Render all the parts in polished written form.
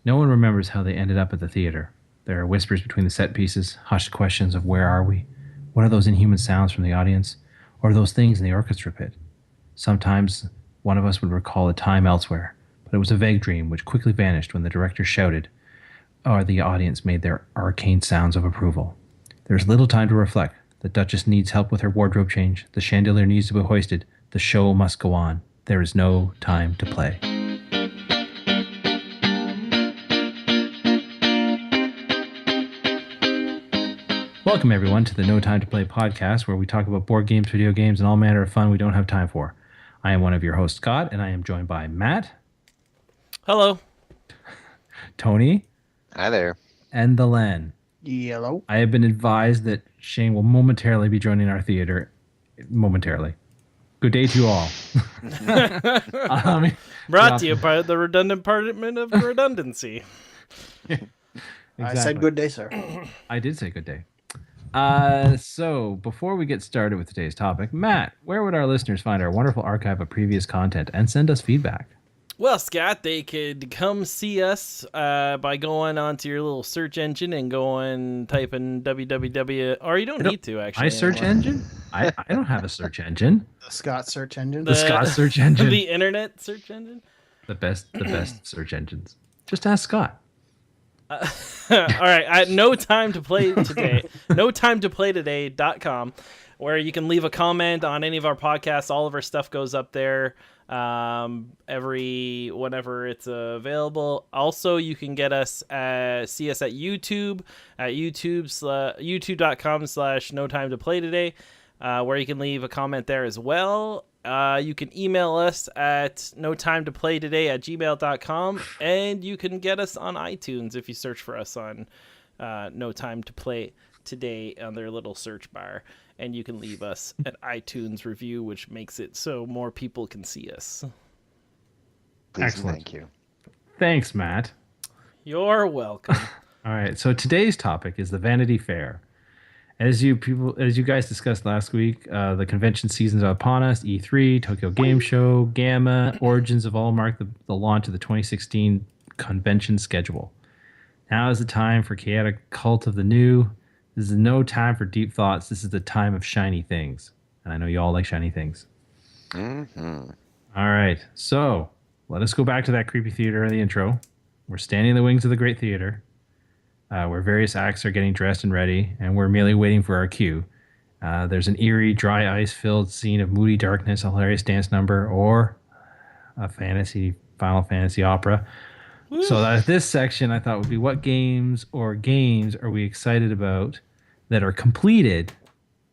No one remembers how they ended up at the theater. There are whispers between the set pieces, hushed questions of where are we? What are those inhuman sounds from the audience? Or those things in the orchestra pit? Sometimes one of us would recall a time elsewhere, but it was a vague dream which quickly vanished when the director shouted, or the audience made their arcane sounds of approval. There is little time to reflect. The Duchess needs help with her wardrobe change. The chandelier needs to be hoisted. The show must go on. There is no time to play. Welcome, everyone, to the No Time to Play podcast, where we talk about board games, video games, and all manner of fun we don't have time for. I am one of your hosts, Scott, and I am joined by Matt, Hello. Tony, Hi there. and the Len. Yellow. I have been advised that Shane will momentarily be joining our theater. Momentarily. Good day to you all. Brought to you by the redundant department of redundancy. I said good day, sir. I did say good day. So before we get started with today's topic, Matt, where would our listeners find our wonderful archive of previous content and send us feedback? Well, Scott, they could come see us by going onto your little search engine and type in www. Or you don't need to, actually. My search engine? I don't have a search engine. The Scott search engine. The Scott search engine. The internet search engine. The best search engines. Just ask Scott. All right, no time to play today. NoTimeToPlayToday.com, where you can leave a comment on any of our podcasts. All of our stuff goes up there whenever it's available. Also, you can see us at YouTube at youtube.com/NoTimeToPlayToday, where you can leave a comment there as well. You can email us at notimetoplaytoday@gmail.com, and you can get us on iTunes if you search for us on No Time to Play Today on their little search bar, and you can leave us an iTunes review, which makes it so more people can see us. Please. Excellent. Thank you. Thanks, Matt. You're welcome. All right, so today's topic is the Vanity Fair. As you guys discussed last week, the convention seasons are upon us. E3, Tokyo Game Show, Gamma, Origins have all marked the launch of the 2016 convention schedule. Now is the time for chaotic cult of the new. This is no time for deep thoughts. This is the time of shiny things. And I know you all like shiny things. Mm-hmm. All right, so let us go back to that creepy theater in the intro. We're standing in the wings of the great theater. Where various acts are getting dressed and ready, and we're merely waiting for our cue. There's an eerie, dry ice-filled scene of moody darkness, a hilarious dance number, or a Final Fantasy opera. Woo. So this section I thought would be what games are we excited about that are completed,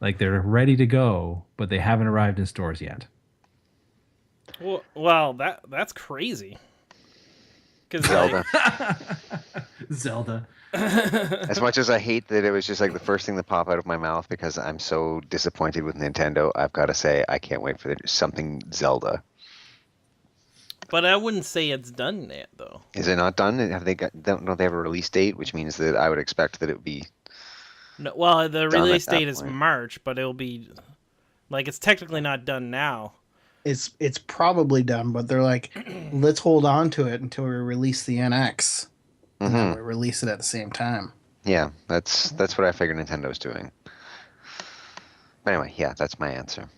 like they're ready to go, but they haven't arrived in stores yet. Well, that's crazy. Zelda. Zelda. As much as I hate that it was just like the first thing that popped out of my mouth because I'm so disappointed with Nintendo, I've got to say I can't wait for something Zelda. But I wouldn't say it's done yet, though. Is it not done? Don't they have a release date, which means that I would expect that it would be. No, well, the release date is March, but it'll be like it's technically not done now. It's probably done, but they're like, let's hold on to it until we release the NX. And then we release it at the same time. Yeah, that's what I figured Nintendo's doing. But anyway, yeah, that's my answer.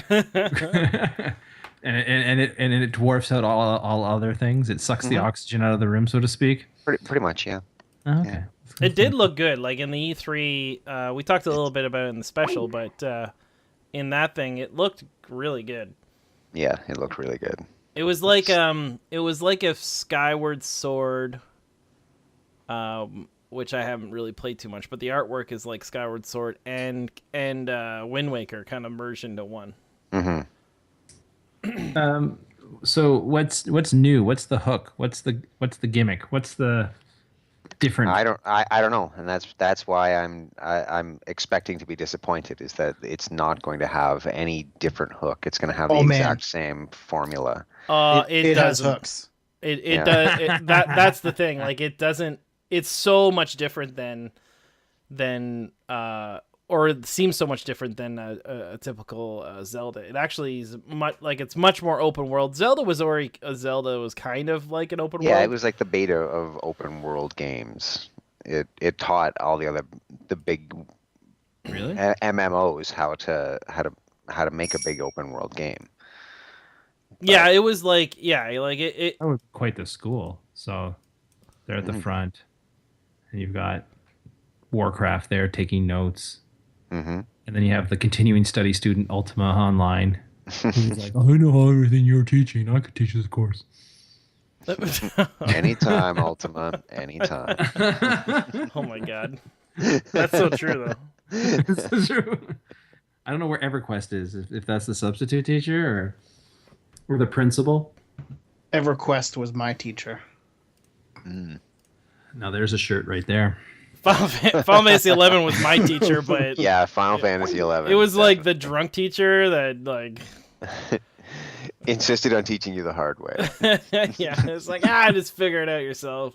and it dwarfs out all other things. It sucks the oxygen out of the room, so to speak. Pretty much, yeah. Oh, okay. Yeah. It did look good. Like in the E3, we talked a little bit about it in the special, but in that thing, it looked really good. Yeah, it looked really good. It was like if Skyward Sword, which I haven't really played too much, but the artwork is like Skyward Sword and Wind Waker kind of merged into one. Mm-hmm. So what's new? What's the hook? What's the gimmick? What's the different? I don't know, and that's why I'm expecting to be disappointed. Is that it's not going to have any different hook? It's going to have the exact same formula. It has hooks. It does. That's the thing. Like it doesn't. It's so much different than or it seems so much different than a typical Zelda. It actually is it's much more open world. Zelda was kind of like an open world. Yeah, it was like the beta of open world games. It taught all the big Really? MMOs how to make a big open world game. Yeah, it was like it. That was quite the school. So they're at the front, and you've got Warcraft there taking notes. Mm-hmm. And then you have the continuing study student Ultima Online. He's like, I know everything you're teaching. I could teach this course. Anytime, Ultima. Anytime. Oh my god, that's so true though. It's so true. I don't know where EverQuest is. If that's the substitute teacher or the principal. EverQuest was my teacher. Now there's a shirt right there. Final Fantasy 11 was my teacher, but yeah, Final Fantasy 11. It was like the drunk teacher that like insisted on teaching you the hard way. Yeah, it's like just figure it out yourself.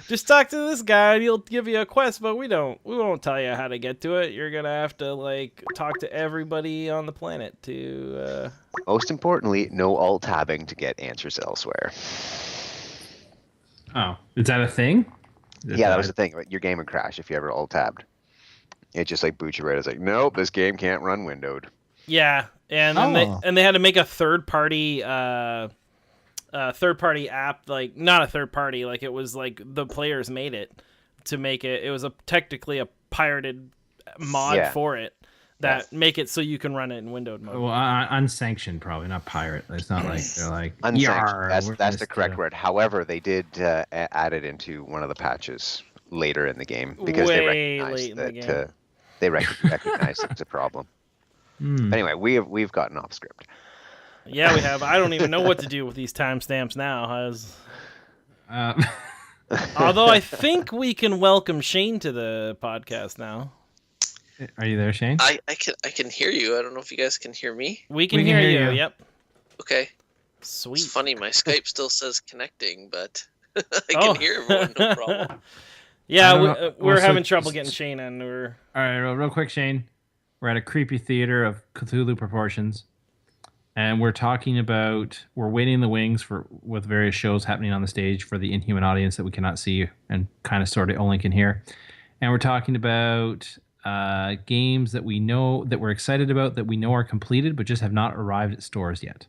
Just talk to this guy and he'll give you a quest, but we won't tell you how to get to it. You're gonna have to like talk to everybody on the planet to. Most importantly, no alt tabbing to get answers elsewhere. Oh, is that a thing? Yeah, that was the thing. Your game would crash if you ever alt tabbed. It just like boots you right. It's like, nope, this game can't run windowed. Yeah, and then they had to make a third party app, like not a third party, like it was like the players made it to make it. It was technically a pirated mod for it that make it so you can run it in windowed mode. Well, unsanctioned, probably not pirate. It's not like they're like unsanctioned. That's the correct word. However, they did add it into one of the patches later in the game because they recognized it's a problem. Anyway, we've gotten off script. Yeah, we have. I don't even know what to do with these timestamps now. Although I think we can welcome Shane to the podcast now. Are you there, Shane? I can hear you. I don't know if you guys can hear me. We can hear you. Yep. Okay. Sweet. It's funny. My Skype still says connecting, but I can hear everyone. No problem. Yeah, we're having trouble getting Shane in. All right, real quick, Shane. We're at a creepy theater of Cthulhu proportions, and we're waiting in the wings with various shows happening on the stage for the inhuman audience that we cannot see and kind of sort of only can hear. And we're talking about games that we know that we're excited about that we know are completed but just have not arrived at stores yet.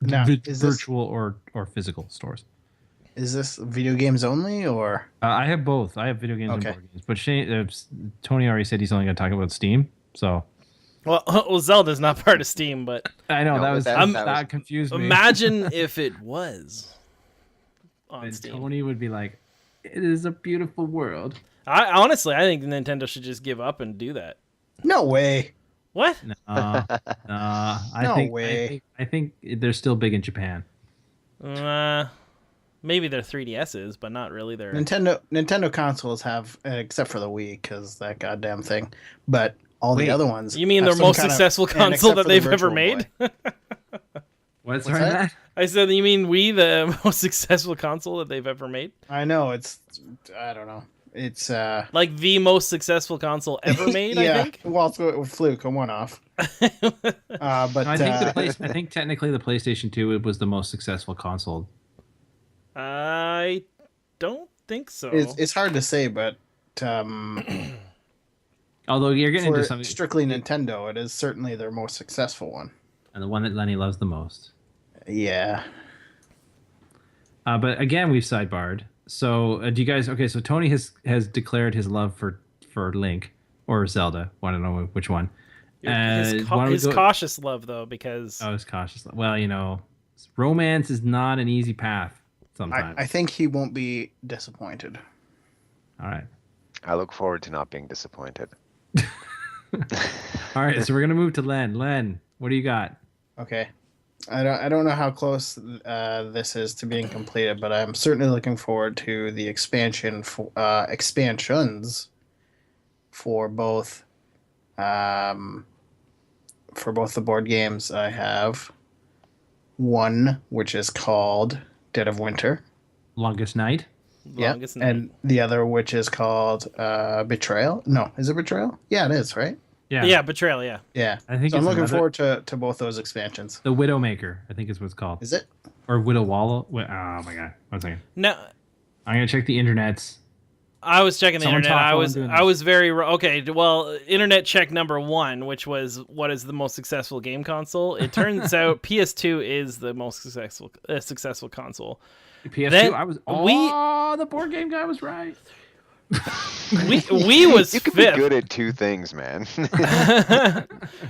Now, virtual or physical stores. Is this video games only or? I have both. I have video games and board games. But Shane, Tony already said he's only going to talk about Steam. So. Well, Zelda's not part of Steam, but I know that confused me. Imagine if it was on Steam. Tony would be like, "It is a beautiful world." I think Nintendo should just give up and do that. No way. What? No way. I think they're still big in Japan. Maybe their 3DSs, but not really their Nintendo consoles have, except for the Wii, because that goddamn thing. But all the other ones. You mean their most successful console that they've ever made? What's that? I said, you mean Wii, the most successful console that they've ever made? I know I don't know. It's like the most successful console ever made. Yeah, I think. Well, let's go with Fluke. I went off. But I think technically the PlayStation 2 was the most successful console. I don't think so. It's hard to say, but although you're getting into something strictly Nintendo, it is certainly their most successful one, and the one that Lenny loves the most. Yeah. But again, we've sidebarred. So do you guys? Okay, so Tony has declared his love for Link or Zelda. I don't know which one. His cautious love, though, because his cautious love. Well, romance is not an easy path. Sometimes I think he won't be disappointed. All right. I look forward to not being disappointed. All right, so we're gonna move to Len. Len, what do you got? Okay. I don't know how close this is to being completed, but I'm certainly looking forward to the expansions for both the board games. I have one which is called Dead of Winter. Longest Night. And the other which is called Betrayal. No, is it Betrayal? Yeah, it is, right? Yeah, Betrayal. Yeah. Yeah. I think so. I'm it's looking forward to both those expansions. the Widowmaker, I think is what it's called. Is it? Or Widow Wall? Oh my god! 1 second. No, I'm gonna check the internets. I was checking the Someone internet. talk I while was I'm doing I was very okay. Well, internet check number 1, which was what is the most successful game console. It turns out PS2 is the most successful console. PS2. Then the board game guy was right. Wii was You could fifth. be good at 2 things, man. The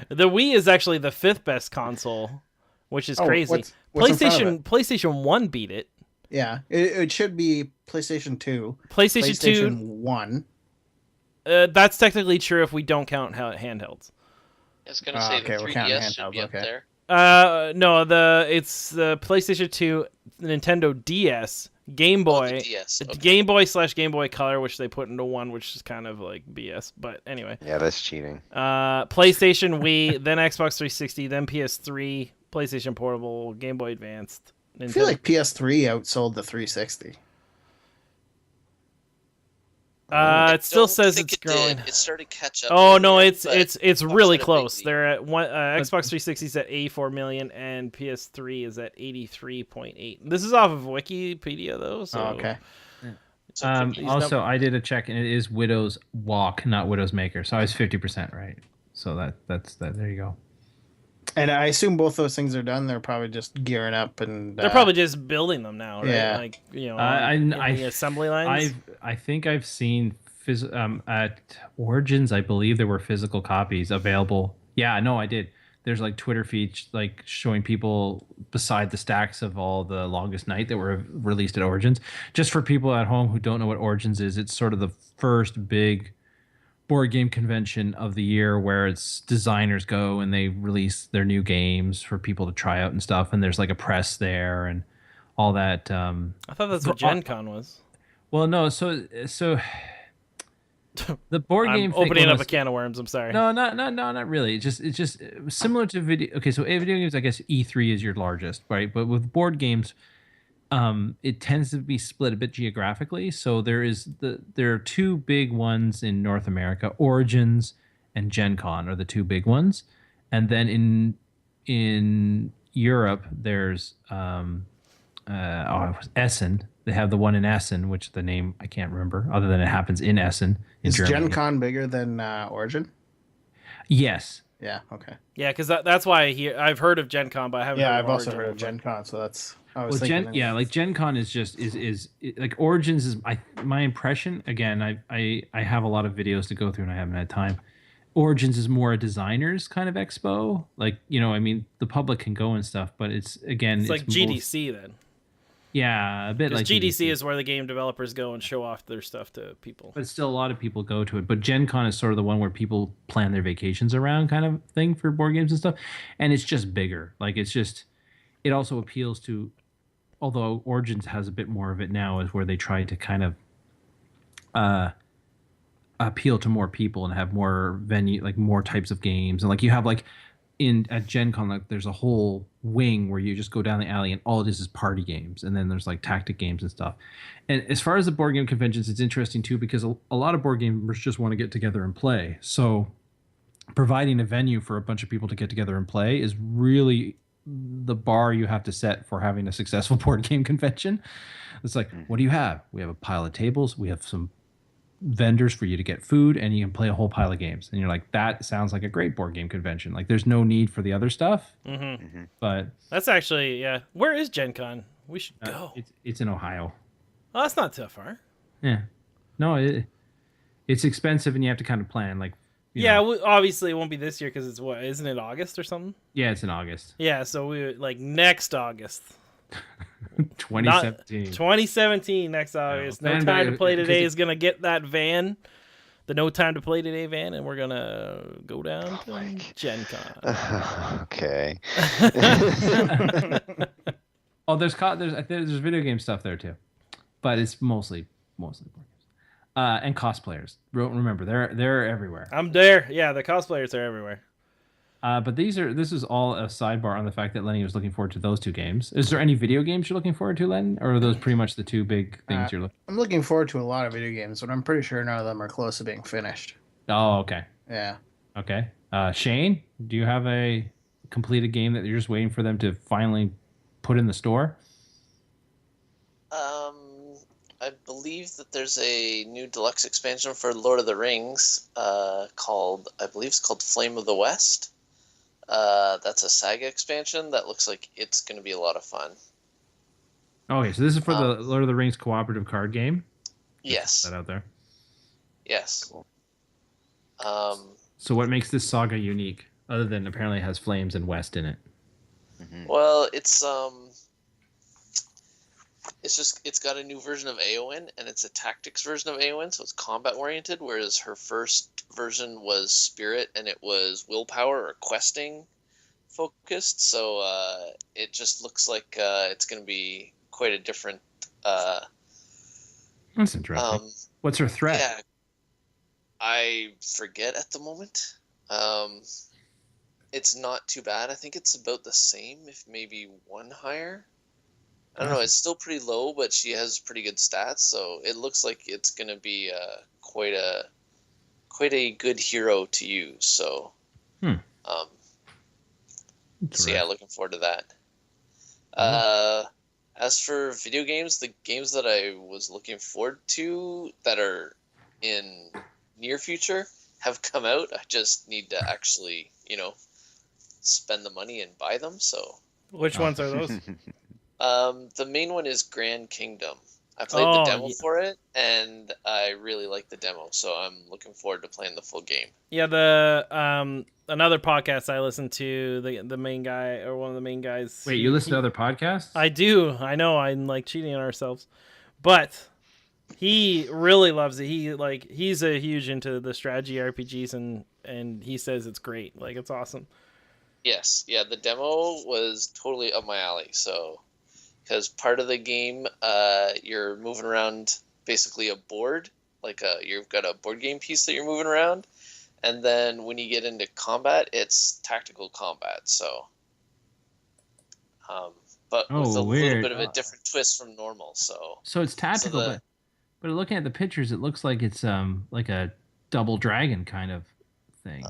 Wii is actually the 5th best console, which is crazy. What's in front of it? PlayStation 1 beat it. Yeah, it should be PlayStation 2. PlayStation 2. 1. That's technically true if we don't count handhelds. I was gonna say okay, the we're counting 3DS should be handhelds, up okay. there. No, it's the PlayStation 2, Nintendo DS, Game Boy, the DS. Okay. Game Boy / Game Boy Color, which they put into one, which is kind of like BS. But anyway, Yeah, that's cheating. PlayStation, Wii, then Xbox 360, then PS3, PlayStation Portable, Game Boy Advanced. Nintendo. I feel like PS3 outsold the 360. It still Don't says think it's it did. growing. It started to catch up. Oh later, no, it's but really had a big close. lead. They're at Xbox 360 is at 84 million and PS3 is at 83.8. This is off of Wikipedia though. So Oh, okay. Also, I did a check, and it is Widow's Walk, not Widow's Maker. So I was 50% right. So that's that. There you go. And I assume both those things are done. They're probably just gearing up and they're probably just building them now, right? Yeah. Like in the assembly lines. I think I've seen at Origins. I believe there were physical copies available. Yeah, no, I did. There's like Twitter feeds like showing people beside the stacks of all the Longest Night that were released at Origins. Just for people at home who don't know what Origins is, it's sort of the first big board game convention of the year where it's designers go and they release their new games for people to try out and stuff. And there's like a press there and all that. I thought that's what Gen Con was. Well, no, so the board game I'm opening up a can of worms. I'm sorry. No, not really. It's just similar to video. Okay, so video games, I guess E3 is your largest, right? But with board games, it tends to be split a bit geographically. So there are 2 big ones in North America. Origins and Gen Con are the 2 big ones, and then in Europe there's Essen. They have the one in Essen, which the name I can't remember, other than it happens in Essen in Is Germany. Gen Con bigger than Origin? Yes. Yeah. Okay. Yeah, because that's why I've heard of Gen Con, but I haven't. Yeah, heard I've of also Origin heard of before. Gen Con, so that's. I was Well, thinking. like Gen Con is just like Origins is my impression. Again, I have a lot of videos to go through and I haven't had time. Origins is more a designer's kind of expo. Like, I mean, the public can go and stuff, but it's like GDC then. Yeah, a bit like GDC is where the game developers go and show off their stuff to people. But still, a lot of people go to it. But Gen Con is sort of the one where people plan their vacations around kind of thing for board games and stuff. And it's just bigger. Like, it also appeals to, although Origins has a bit more of it now, is where they try to kind of appeal to more people and have more venue, like more types of games. And like you have like at Gen Con, like there's a whole wing where you just go down the alley and all it is party games. And then there's like tactic games and stuff. And as far as the board game conventions, it's interesting too, because a lot of board gamers just want to get together and play. So providing a venue for a bunch of people to get together and play is really the bar you have to set for having a successful board game convention. It's like, what do you have? We have a pile of tables. We have some vendors for you to get food, and you can play a whole pile of games. And you're like, that sounds like a great board game convention. Like, there's no need for the other stuff. Mm-hmm. But that's actually, yeah. Where is Gen Con? We should go. It's in Ohio. Oh, that's not too far. Yeah. No, it's expensive, and you have to kind of plan. Like, obviously it won't be this year because it's isn't it August or something? Yeah, it's in August. Yeah, so we like next August. 2017. 2017 next August. No Time to Play Today is gonna get that van, the No Time to Play Today van, and we're gonna go down to Gen Con. Okay. There's video game stuff there too, but it's mostly board games. And cosplayers. Remember, they're everywhere. I'm there. Yeah, the cosplayers are everywhere. But this is all a sidebar on the fact that Lenny was looking forward to those 2 games. Is there any video games you're looking forward to, Len? Or are those pretty much the 2 big things you're looking? I'm looking forward to a lot of video games, but I'm pretty sure none of them are close to being finished. Oh, okay. Yeah. Okay. Shane, do you have a completed game that you're just waiting for them to finally put in the store? I believe that there's a new deluxe expansion for Lord of the Rings, I believe it's called Flame of the West. That's a saga expansion that looks like it's going to be a lot of fun. Okay, so this is for the Um, Lord of the Rings cooperative card game. Just to put yes, that out there. yes. Cool. So what makes this saga unique, other than apparently it has flames and West in it? Well, it's got a new version of AON, and it's a tactics version of AON, so it's combat oriented, whereas her first version was spirit and it was willpower or questing focused. So it just looks like it's going to be quite a different. That's interesting. What's her threat? Yeah, I forget at the moment. It's not too bad. I think it's about the same, if maybe one higher. I don't know. It's still pretty low, but she has pretty good stats, so it looks like it's going to be quite a good hero to use. So, so yeah, looking forward to that. As for video games, the games that I was looking forward to that are in near future have come out. I just need to actually, spend the money and buy them. So, Which ones are those? the main one is Grand Kingdom. I played the demo for it, and I really like the demo, so I'm looking forward to playing the full game. Yeah, the another podcast I listen to, the main guy or one of the main guys. Wait, you listen to other podcasts? I do. I know. I'm like cheating on ourselves, but he really loves it. He's a huge into the strategy RPGs, and he says it's great. Like, it's awesome. Yes, yeah, the demo was totally up my alley. So, because part of the game, you're moving around basically a board, you've got a board game piece that you're moving around, and then when you get into combat, it's tactical combat. So, but with a little bit of a different twist from normal. So it's tactical, but looking at the pictures, it looks like it's like a double dragon kind of thing.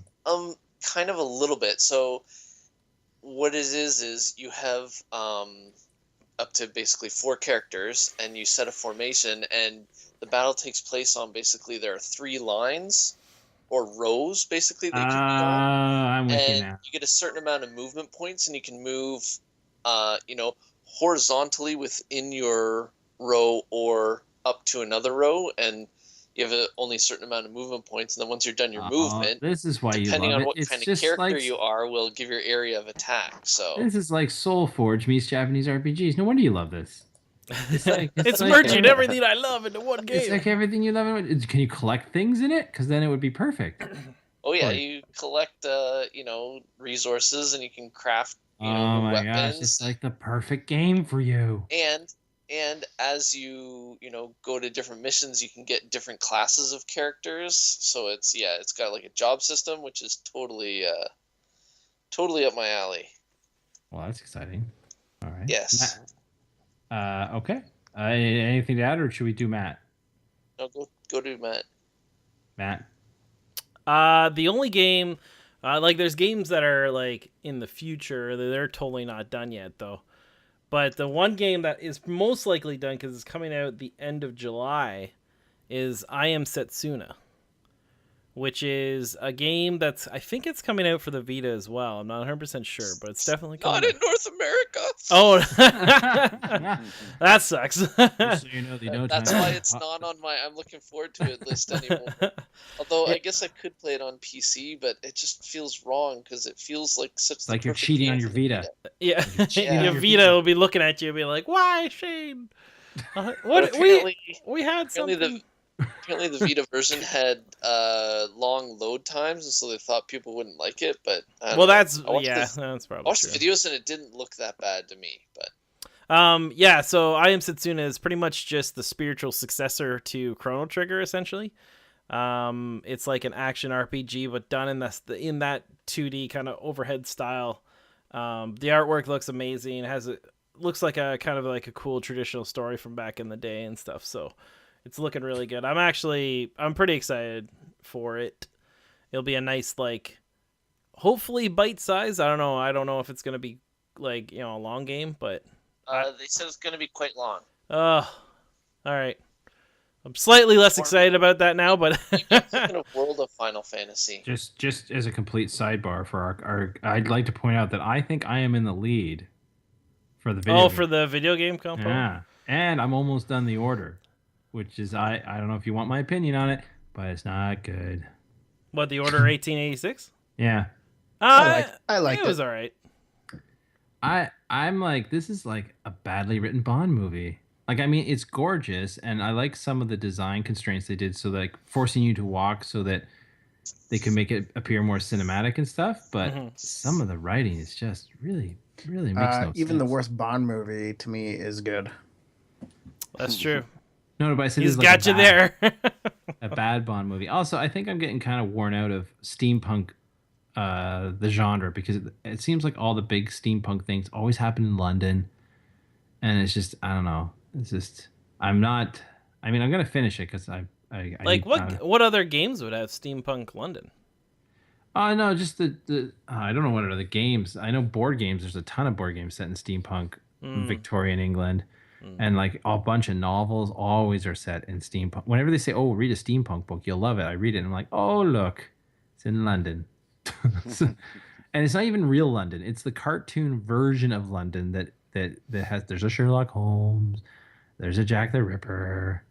Kind of a little bit. So what it is you have up to basically 4 characters, and you set a formation, and the battle takes place on basically there are 3 lines or rows basically that you can be on. I'm with and you now. You get a certain amount of movement points, and you can move horizontally within your row or up to another row, and you have only a certain amount of movement points, and then once you're done your movement, this is why depending you love on what it. kind of character you are, will give your area of attack. So this is like Soul Forge meets Japanese RPGs. No wonder you love this. It's merging everything I love into one game. It's like everything you love. Can you collect things in it? Because then it would be perfect. Oh yeah, you collect resources, and you can craft oh my weapons. Gosh, it's like the perfect game for you. And as you go to different missions, you can get different classes of characters. So it's got like a job system, which is totally up my alley. Well, that's exciting. All right. Yes. Okay. Anything to add, or should we do Matt? No, go do Matt. Matt. The only game, there's games that are like in the future. They're totally not done yet, though. But the one game that is most likely done, because it's coming out the end of July, is I Am Setsuna, which is a game I think it's coming out for the Vita as well. I'm not 100% sure, but it's definitely coming out. Not in North America. Oh, that sucks. Just so you know, that's why it's not on my I'm looking forward to it list anymore. Although I guess I could play it on PC, but it just feels wrong because it feels like such like you're cheating on your Vita. Yeah, your Vita will be looking at you and be like, "Why, Shane? We had something." Apparently the Vita version had long load times, and so they thought people wouldn't like it. But that's probably that's true. I watched the videos, and it didn't look that bad to me. But so I Am Setsuna is pretty much just the spiritual successor to Chrono Trigger, essentially. It's like an action RPG, but done in that 2D kind of overhead style. The artwork looks amazing. It looks like a kind of like a cool traditional story from back in the day and stuff. So it's looking really good. I'm pretty excited for it. it'll be a nice like, hopefully bite size. I don't know if it's gonna be like a long game, but They said it's going to be quite long. all right. I'm slightly less excited about that now, but In a world of Final Fantasy. Just as a complete sidebar for our I'd like to point out that I think I am in the lead for the video. for the video game component. Yeah, and I'm almost done the order, which is I don't know if you want my opinion on it, but it's not good. What, the Order 1886? Yeah, I liked it. Was all right. I'm like, this is like a badly written Bond movie. Like, I mean, it's gorgeous, and I like some of the design constraints they did, so like forcing you to walk so that they can make it appear more cinematic and stuff. But some of the writing is just really makes no sense. Even the worst Bond movie to me is good. That's true. No, but I said He's got you there. A bad Bond movie. Also, I think I'm getting kind of worn out of steampunk, the genre, because it seems like all the big steampunk things always happen in London, and it's just, I don't know. It's just, I'm not. I mean, I'm gonna finish it because I like what other games would have steampunk London? No, just the I don't know what other games. I know board games. There's a ton of board games set in steampunk, Victorian England, and like a bunch of novels always are set in steampunk. Whenever they say, "Oh, read a steampunk book, you'll love it," I read it and I'm like, "Oh, look, it's in London," and it's not even real London. It's the cartoon version of London that has. There's a Sherlock Holmes, there's a Jack the Ripper.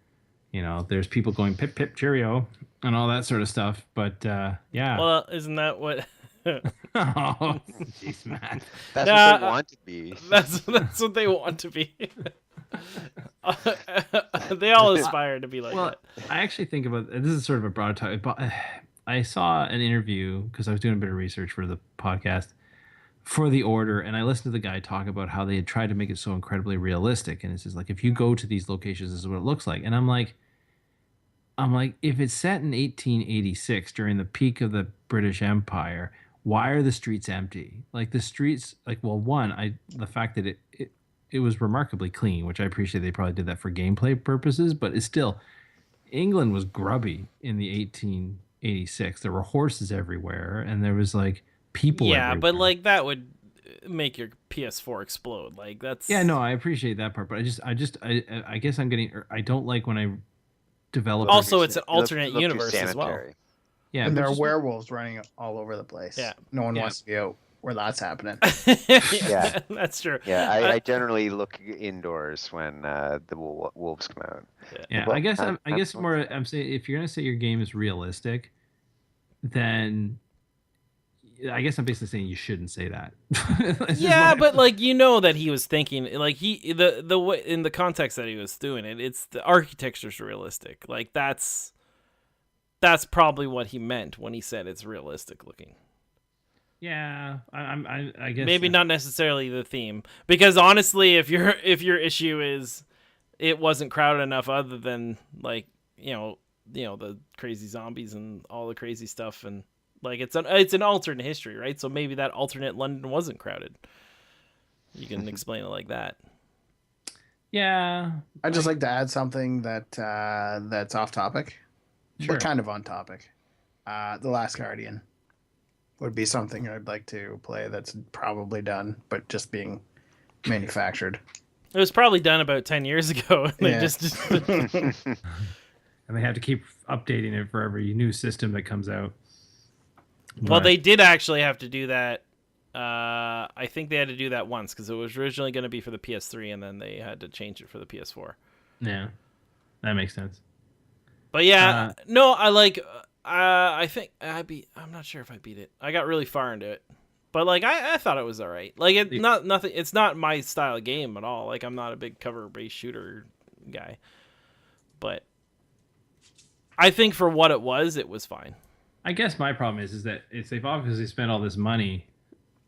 There's people going pip pip cheerio and all that sort of stuff. But yeah. Well, isn't that what? Oh, jeez, Matt. That's what they want to be. That's what they want to be. They all aspire to be like that. I actually think about this is sort of a broad topic, but I saw an interview because I was doing a bit of research for the podcast for the Order, and I listened to the guy talk about how they had tried to make it so incredibly realistic. And it's just like, if you go to these locations, this is what it looks like. And I'm like, if it's set in 1886 during the peak of the British Empire, why are the streets empty? Like the streets, like, well, the fact that it was remarkably clean, which I appreciate. They probably did that for gameplay purposes, but it's still, England was grubby in the 1886. There were horses everywhere, and there was like people. Yeah, everywhere. but like that would make your PS4 explode. Like that's. Yeah, no, I appreciate that part, but I guess I'm getting. I don't like when I develop. Also, it's an alternate universe as well. Yeah, and there are werewolves running all over the place. Yeah, no one wants to be out where that's happening. Yeah, that's true. Yeah, I generally look indoors when the wolves come out. Yeah, well, I guess more. I'm saying if you're gonna say your game is realistic, then I guess I'm basically saying you shouldn't say that. Yeah, but like that he was thinking like the way in the context that he was doing it, it's the architecture's realistic. Like that's probably what he meant when he said it's realistic looking. Yeah, I guess maybe not necessarily the theme, because honestly, if your issue is it wasn't crowded enough, other than like the crazy zombies and all the crazy stuff, and like it's an alternate history, right? So maybe that alternate London wasn't crowded. You can explain it like that. Yeah, I'd just like to add something that's off topic, but kind of on topic. The Last Guardian would be something I'd like to play that's probably done, but just being manufactured. It was probably done about 10 years ago. They just and they have to keep updating it for every new system that comes out. Well, they did actually have to do that. I think they had to do that once because it was originally going to be for the PS3, and then they had to change it for the PS4. Yeah, that makes sense. But yeah, no, I like. I think I'm not sure if I beat it. I got really far into it, but like I thought it was all right. Like nothing. It's not my style of game at all. Like I'm not a big cover-based shooter guy, but I think for what it was fine. I guess my problem is that they've obviously spent all this money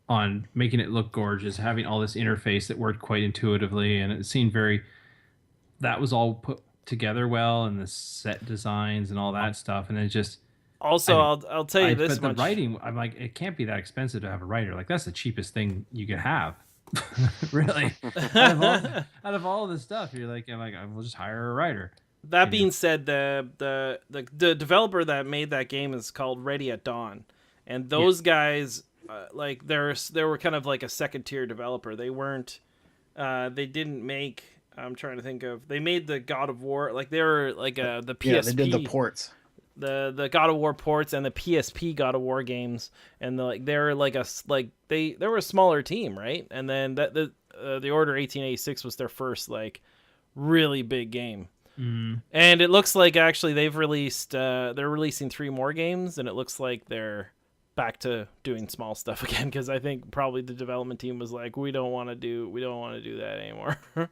on making it look gorgeous, having all this interface that worked quite intuitively, and it seemed that was all put together well, and the set designs and all that stuff, and it just. Also, I'll tell you this much. But the writing, I'm like, it can't be that expensive to have a writer. Like that's the cheapest thing you could have. Really, out of all this stuff, I'm like, we'll just hire a writer. That being said, the developer that made that game is called Ready at Dawn, and those guys, like they were kind of like a second tier developer. They weren't, they didn't make. I'm trying to think of. They made the God of War, like they were like the PSP. Yeah, they did the ports. The God of War ports and the PSP God of War games, and they're like they were a smaller team, right? And then the Order 1886 was their first like really big game. And it looks like actually they've released they're releasing 3 more games, and it looks like they're back to doing small stuff again, because I think probably the development team was like, we don't want to do that anymore. Oh,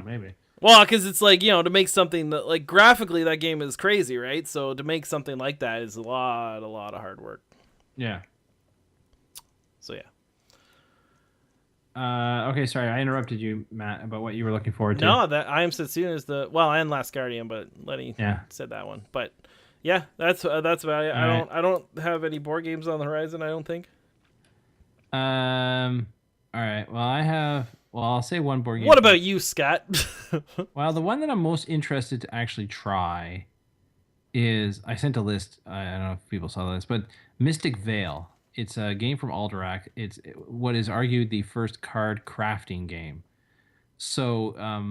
maybe. Well, because it's like, to make something that, like, graphically that game is crazy, right? So to make something like that is a lot of hard work. Yeah. So yeah. Okay, sorry, I interrupted you, Matt, about what you were looking forward to. No, that I Am Setsuna is and Last Guardian, but Lenny said that one. But yeah, that's about it. I don't have any board games on the horizon, I don't think. All right. Well, I'll say one board game. What about you, Scott? Well, the one that I'm most interested to actually try is, I sent a list. I don't know if people saw the list, but Mystic Vale. It's a game from Alderac. It's what is argued the first card crafting game. So I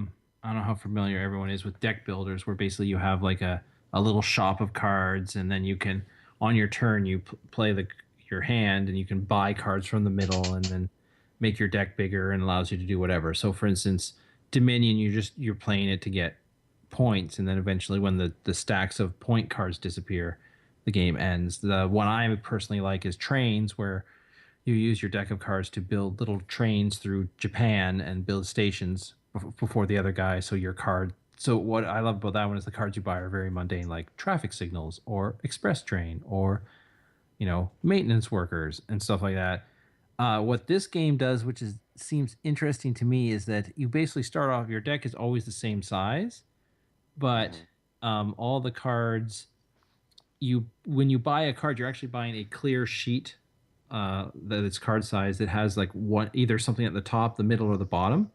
don't know how familiar everyone is with deck builders, where basically you have like a little shop of cards, and then you can, on your turn, you play your hand, and you can buy cards from the middle, and then make your deck bigger, and allows you to do whatever. So for instance, Dominion, you're playing it to get points, and then eventually when the stacks of point cards disappear, the game ends. The one I personally like is Trains, where you use your deck of cards to build little trains through Japan and build stations before the other guy. So what I love about that one is the cards you buy are very mundane, like traffic signals or express train or maintenance workers and stuff like that. What this game does, which seems interesting to me, is that you basically start off, your deck is always the same size, but all the cards, when you buy a card, you're actually buying a clear sheet that it's card size that has like either something at the top, the middle, or the bottom,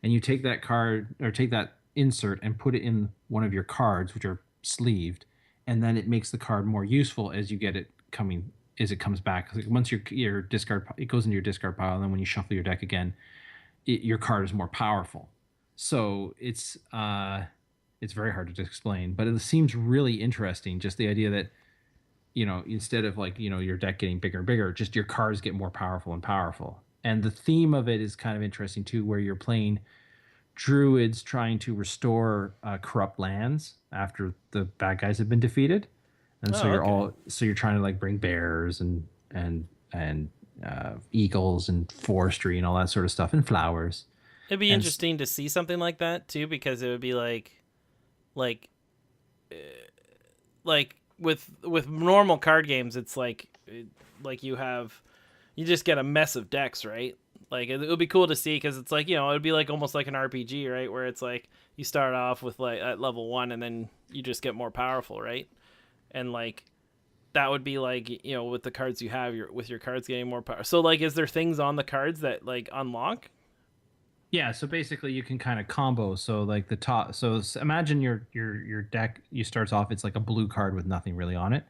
and you take that card or take that insert and put it in one of your cards, which are sleeved, and then it makes the card more useful as you get it as it comes back. Like once your discard, it goes into your discard pile, and then when you shuffle your deck again, your card is more powerful. So it's very hard to explain, but it seems really interesting. Just the idea that, instead of like, your deck getting bigger and bigger, just your cards get more powerful and powerful. And the theme of it is kind of interesting too, where you're playing druids trying to restore corrupt lands after the bad guys have been defeated. And so you're trying to like bring bears and eagles and forestry and all that sort of stuff, and flowers. It'd be interesting to see something like that too, because it would be like with normal card games, it's like you just get a mess of decks, right? Like it would be cool to see, because it's like, it would be like almost like an RPG, right? Where it's like you start off with like at level 1, and then you just get more powerful, right? And like that would be like, with the cards you have, with your cards getting more power. So like, is there things on the cards that like unlock? Yeah, so basically you can kind of combo. So like the top, so imagine your deck, you starts off, it's like a blue card with nothing really on it.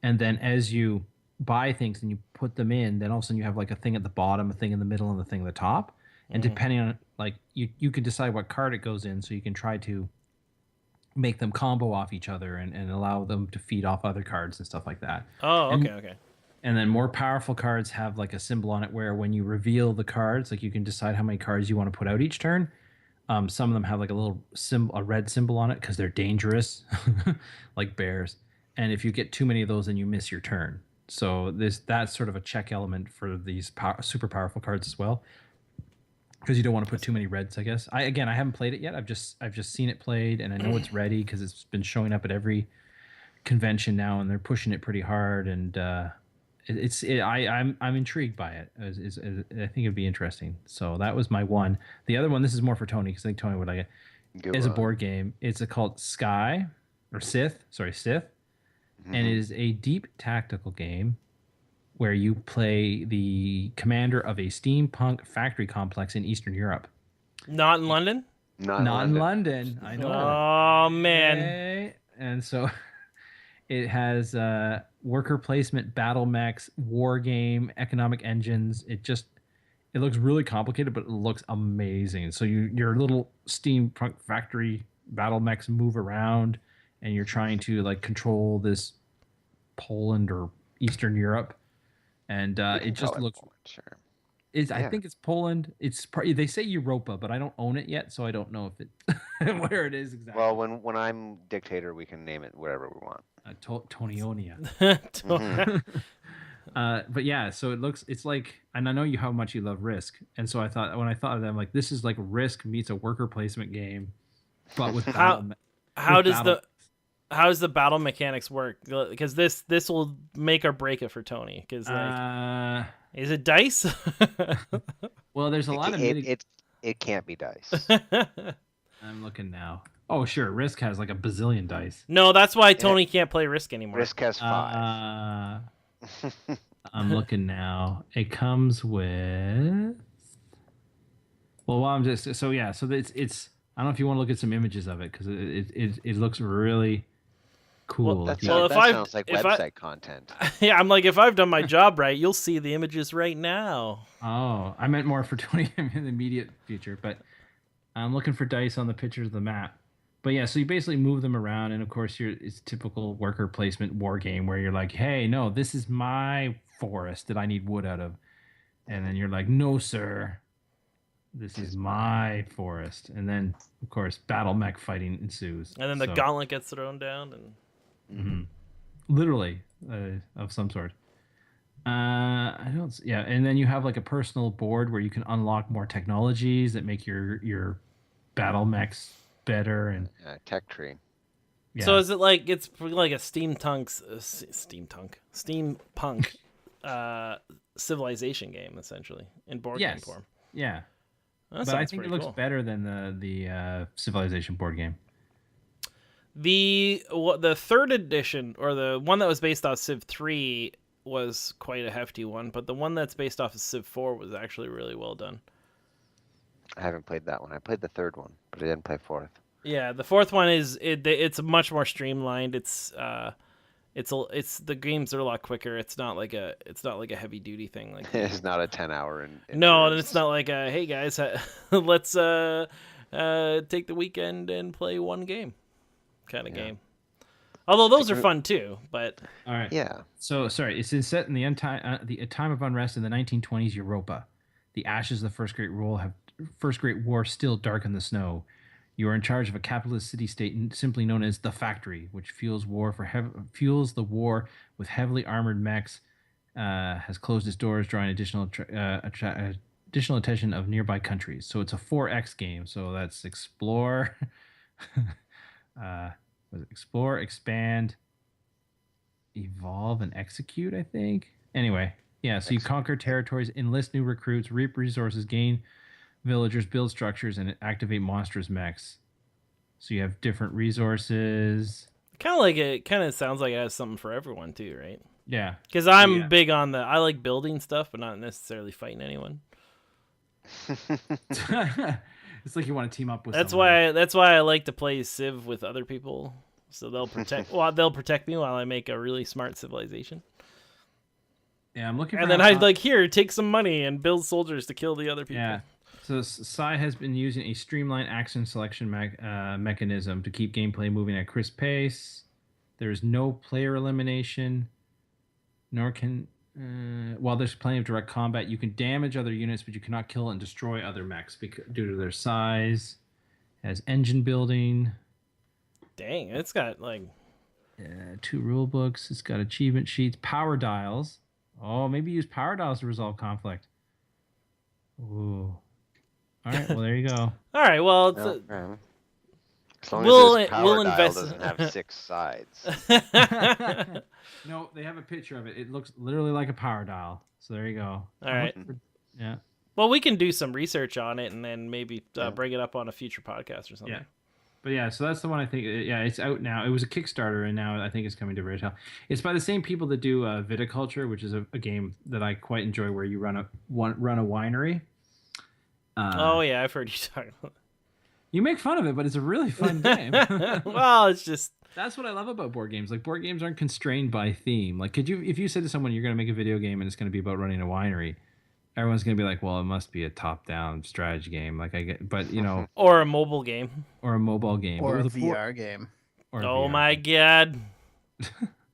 And then as you buy things and you put them in, then all of a sudden you have like a thing at the bottom, a thing in the middle, and a thing at the top. And depending on, like, you can decide what card it goes in, so you can try to make them combo off each other and allow them to feed off other cards and stuff like that. Oh, okay. And then more powerful cards have like a symbol on it, where when you reveal the cards, like you can decide how many cards you want to put out each turn. Some of them have like a little a red symbol on it because they're dangerous, like bears. And if you get too many of those, then you miss your turn. So that's sort of a check element for these super powerful cards as well, because you don't want to put too many reds, I guess. I haven't played it yet. I've just seen it played, and I know it's ready because it's been showing up at every convention now, and they're pushing it pretty hard. And I'm intrigued by it. I think it'd be interesting. So that was my one. The other one, this is more for Tony, because I think Tony would like it. Is a board game. It's called Scythe. And it is a deep tactical game where you play the commander of a steampunk factory complex in Eastern Europe. Not in London? Not in London. I know. Oh man. Okay. And so it has worker placement, battle mechs, war game, economic engines. It looks really complicated, but it looks amazing. So your little steampunk factory battle mechs move around, and you're trying to like control this Poland or Eastern Europe, and it just looks. Poland, sure. I think it's Poland. They say Europa, but I don't own it yet, so I don't know if it where it is exactly. Well, when I'm dictator, we can name it whatever we want. Tonionia. Mm-hmm. But yeah, so it's like, and I know how much you love Risk, and so when I thought of them, like this is like Risk meets a worker placement game, but with how does the battle mechanics work? Because this will make or break it for Tony. Because is it dice? Well, there's a lot of it can't be dice. I'm looking now. Oh, sure. Risk has like a bazillion dice. No, that's why Tony can't play Risk anymore. Risk has 5. I'm looking now. It comes with. Well, while I'm just so yeah, so it's. I don't know if you want to look at some images of it because it looks really cool. That sounds like website content. Yeah, I'm like, if I've done my job right, you'll see the images right now. Oh, I meant more for 20 in the immediate future, but I'm looking for dice on the pictures of the map. But yeah, so you basically move them around, and of course, it's typical worker placement war game where you're like, hey, no, this is my forest that I need wood out of. And then you're like, no, sir, this is my forest. And then, of course, battle mech fighting ensues. And then the gauntlet gets thrown down. And literally of some sort. Yeah, and then you have like a personal board where you can unlock more technologies that make your battle mechs better and tech tree. Yeah. So is it like it's like a steampunk civilization game essentially in board game form? Yeah, but I think it looks better than the Civilization board game. The third edition, or the one that was based off Civ 3, was quite a hefty one, but the one that's based off of Civ 4 was actually really well done. I haven't played that one. I played the third one, but I didn't play fourth. Yeah, the fourth one it's much more streamlined. It's the games are a lot quicker. It's not like a heavy duty thing like it's not a 10-hour. No, and it's not like hey guys, let's take the weekend and play one game kind of game. Although those are fun too, but all right. Yeah. So sorry, it's set in the time of unrest in the 1920s Europa. The ashes of the First Great War still darken the snow. You are in charge of a capitalist city-state simply known as the Factory, which fuels the war with heavily armored mechs. Has closed its doors, drawing additional attention of nearby countries. So it's a 4X game. So that's explore. Explore, expand, evolve, and execute, I think. Anyway, yeah, so you conquer territories, enlist new recruits, reap resources, gain villagers, build structures, and activate monstrous mechs. So you have different resources. Kind of sounds like it has something for everyone too, right? Yeah. Because I'm big on I like building stuff, but not necessarily fighting anyone. It's like you want to team up with. That's why I like to play Civ with other people, so they'll protect me while I make a really smart civilization. Yeah, I'm looking. And then I'd take some money and build soldiers to kill the other people. Yeah. So Sai has been using a streamlined action selection mechanism to keep gameplay moving at a crisp pace. There is no player elimination, nor can. While there's plenty of direct combat, you can damage other units, but you cannot kill and destroy other mechs due to their size. It has engine building. Dang, it's got 2 rule books. It's got achievement sheets, power dials. Oh, maybe use power dials to resolve conflict. Ooh. All right, well there you go. All right, well as long as power dial doesn't have 6 sides. No, they have a picture of it. It looks literally like a power dial. So there you go. All right. Yeah. Well, we can do some research on it and then maybe bring it up on a future podcast or something. Yeah. But yeah, so that's the one I think. Yeah, it's out now. It was a Kickstarter, and now I think it's coming to retail. It's by the same people that do Viticulture, which is a game that I quite enjoy, where you run a winery. Oh yeah, I've heard you talk about. You make fun of it, but it's a really fun game. Well, it's just that's what I love about board games. Like board games aren't constrained by theme. Like if you said to someone you're going to make a video game and it's going to be about running a winery, everyone's going to be like, well, it must be a top-down strategy game. Like I get, but or a mobile game, or a mobile game, or but a with VR game. Or a oh VR my game. god.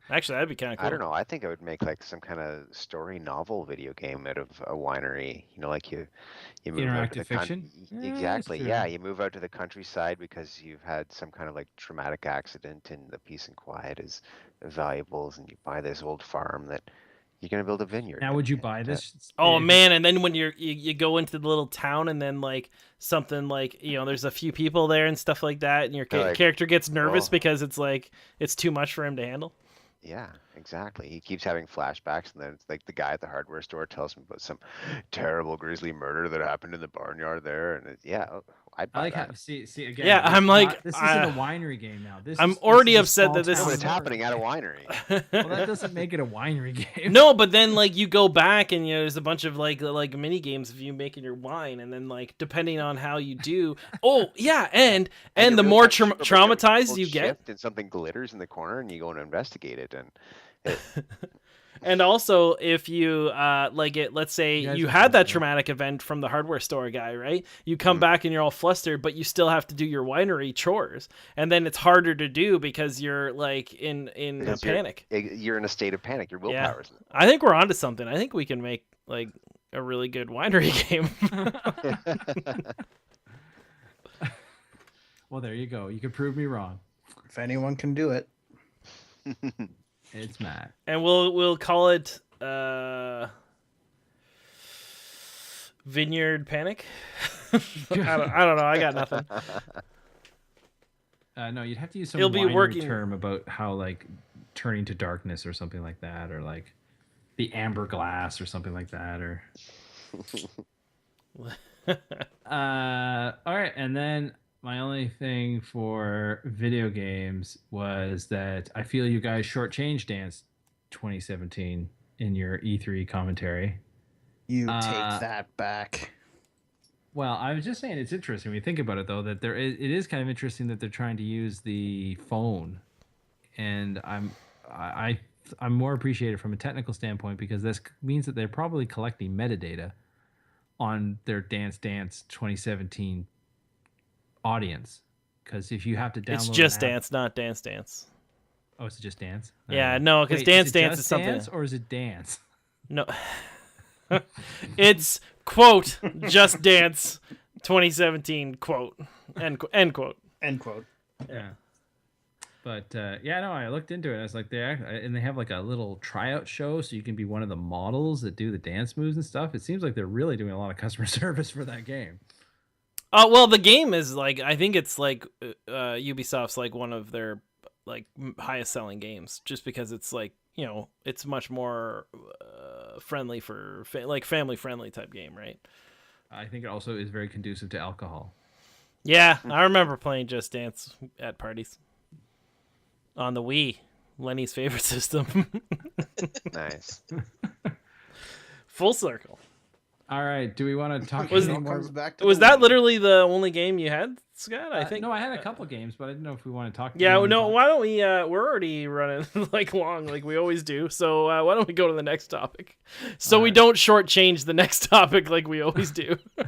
Actually, that'd be kind of cool. I don't know. I think I would make like some kind of story novel video game out of a winery. Like you move out to Interactive the fiction? Yeah, exactly. that's Yeah, true. you move out to the countryside because you've had some kind of like traumatic accident, and the peace and quiet is valuables, and you buy this old farm that you're gonna build a vineyard. Now, would you buy this? Oh man, and then when you go into the little town and then like something like there's a few people there and stuff like that, and your character gets nervous because it's too much for him to handle. Yeah, exactly. He keeps having flashbacks, and then it's like the guy at the hardware store tells him about some terrible grisly murder that happened in the barnyard there, and I'd buy that. See again. Yeah, I'm like, this isn't a winery game now. I'm already upset that this No, is it's happening at a winery. Well, that doesn't make it a winery game. No, but then like you go back and there's a bunch of like mini games of you making your wine, and then like depending on how you do. Oh yeah, and the more traumatized you get, and something glitters in the corner, and you go and investigate it, and and also if you let's say you had that traumatic event from the hardware store guy, right? You come back and you're all flustered, but you still have to do your winery chores, and then it's harder to do because you're like in a panic. You're in a state of panic. Your willpower's. Yeah. I think we're onto something. I think we can make like a really good winery game. Well, there you go. You can prove me wrong. If anyone can do it, it's Matt. And we'll call it Vineyard Panic. I don't know. I got nothing. No, you'd have to use some It'll be working term about how like turning to darkness or something like that, or like the amber glass or something like that, or. All right, and then my only thing for video games was that I feel you guys shortchanged Dance 2017 in your E3 commentary. You take that back. Well, I was just saying it's interesting when you think about it, though, that it is kind of interesting that they're trying to use the phone, and I'm more appreciative from a technical standpoint because this means that they're probably collecting metadata on their Dance 2017 audience. Because if you have to download, it's just Dance, not Dance Dance. Oh, it's just Dance. Yeah, no, because Dance Dance is something. Dance, or is it Dance? No, it's quote Just Dance 2017 quote end quote. Yeah. But I looked into it. I was like, they have like a little tryout show, so you can be one of the models that do the dance moves and stuff. It seems like they're really doing a lot of customer service for that game. Well, the game is like, I think it's like Ubisoft's like one of their like highest selling games, just because it's like it's much more friendly for like family friendly type game, right? I think it also is very conducive to alcohol. Yeah, I remember playing Just Dance at parties on the Wii, Lenny's favorite system. Nice. Full circle. All right, do we want to talk Was that literally the only game you had, Scott? I think. No, I had a couple games, but I didn't know if we want to talk. Yeah, no. Why don't we? We're already running like long, like we always do. So why don't we go to the next topic, so we don't shortchange the next topic like we always do. All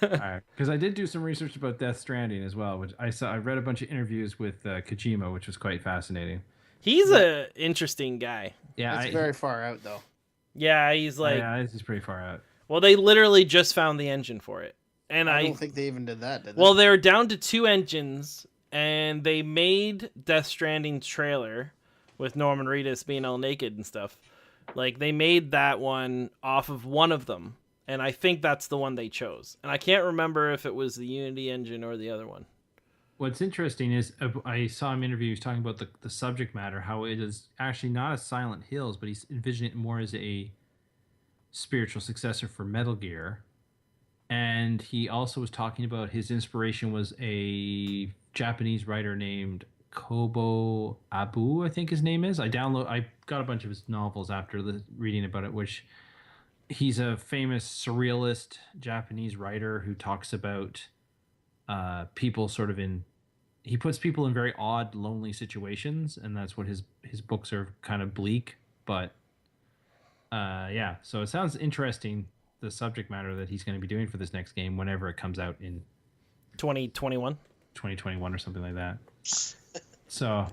right, because I did do some research about Death Stranding as well, which I read a bunch of interviews with Kojima, which was quite fascinating. He's a interesting guy. Yeah, it's very far out though. Yeah, he's like. Yeah, this is pretty far out. Well, they literally just found the engine for it. And I don't think they even did that, did they? Well, they were down to 2 engines, and they made Death Stranding trailer with Norman Reedus being all naked and stuff. Like, they made that one off of one of them, and I think that's the one they chose. And I can't remember if it was the Unity engine or the other one. What's interesting is I saw him interviews talking about the subject matter, how it is actually not a Silent Hills, but he's envisioning it more as a spiritual successor for Metal Gear. And he also was talking about his inspiration was a Japanese writer named Kobo Abu, I think his name is. I got a bunch of his novels after reading about it, which he's a famous surrealist Japanese writer who talks about people sort of in. He puts people in very odd, lonely situations, and that's what his books are kind of bleak. But yeah, so it sounds interesting, the subject matter that he's going to be doing for this next game whenever it comes out in 2021 or something like that. So,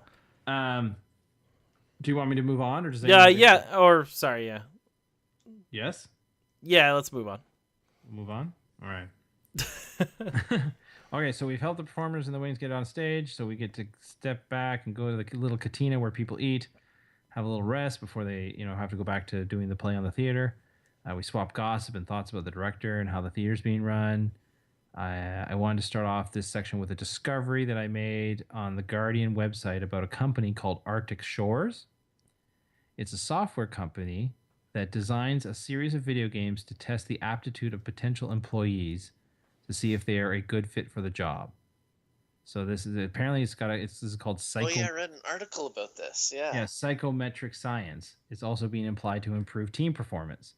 do you want me to move on, or does yeah, or sorry, yeah. Yes? Yeah, let's move on. Move on? All right. Okay, so we've helped the performers and the wings get on stage, so we get to step back and go to the little cantina where people eat, have a little rest before they, have to go back to doing the play on the theater. We swap gossip and thoughts about the director and how the theater's being run. I wanted to start off this section with a discovery that I made on the Guardian website about a company called Arctic Shores. It's a software company that designs a series of video games to test the aptitude of potential employees to see if they are a good fit for the job. So this is apparently this is called Oh yeah, I read an article about this. Yeah, psychometric science. It's also being applied to improve team performance.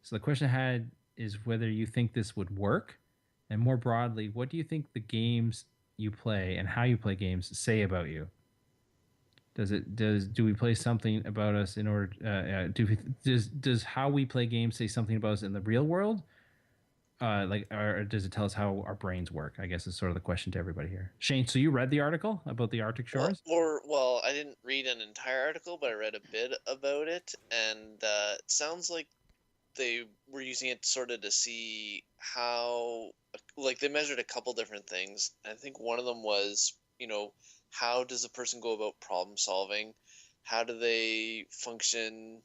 So the question I had is whether you think this would work, and more broadly, what do you think the games you play and how you play games say about you? Do we play something about us in order? Does how we play games say something about us in the real world? Or does it tell us how our brains work? I guess is sort of the question to everybody here. Shane, so you read the article about the Arctic Shores? Well, I didn't read an entire article, but I read a bit about it, and it sounds like they were using it sort of to see how, like, they measured a couple different things. I think one of them was, how does a person go about problem solving? How do they function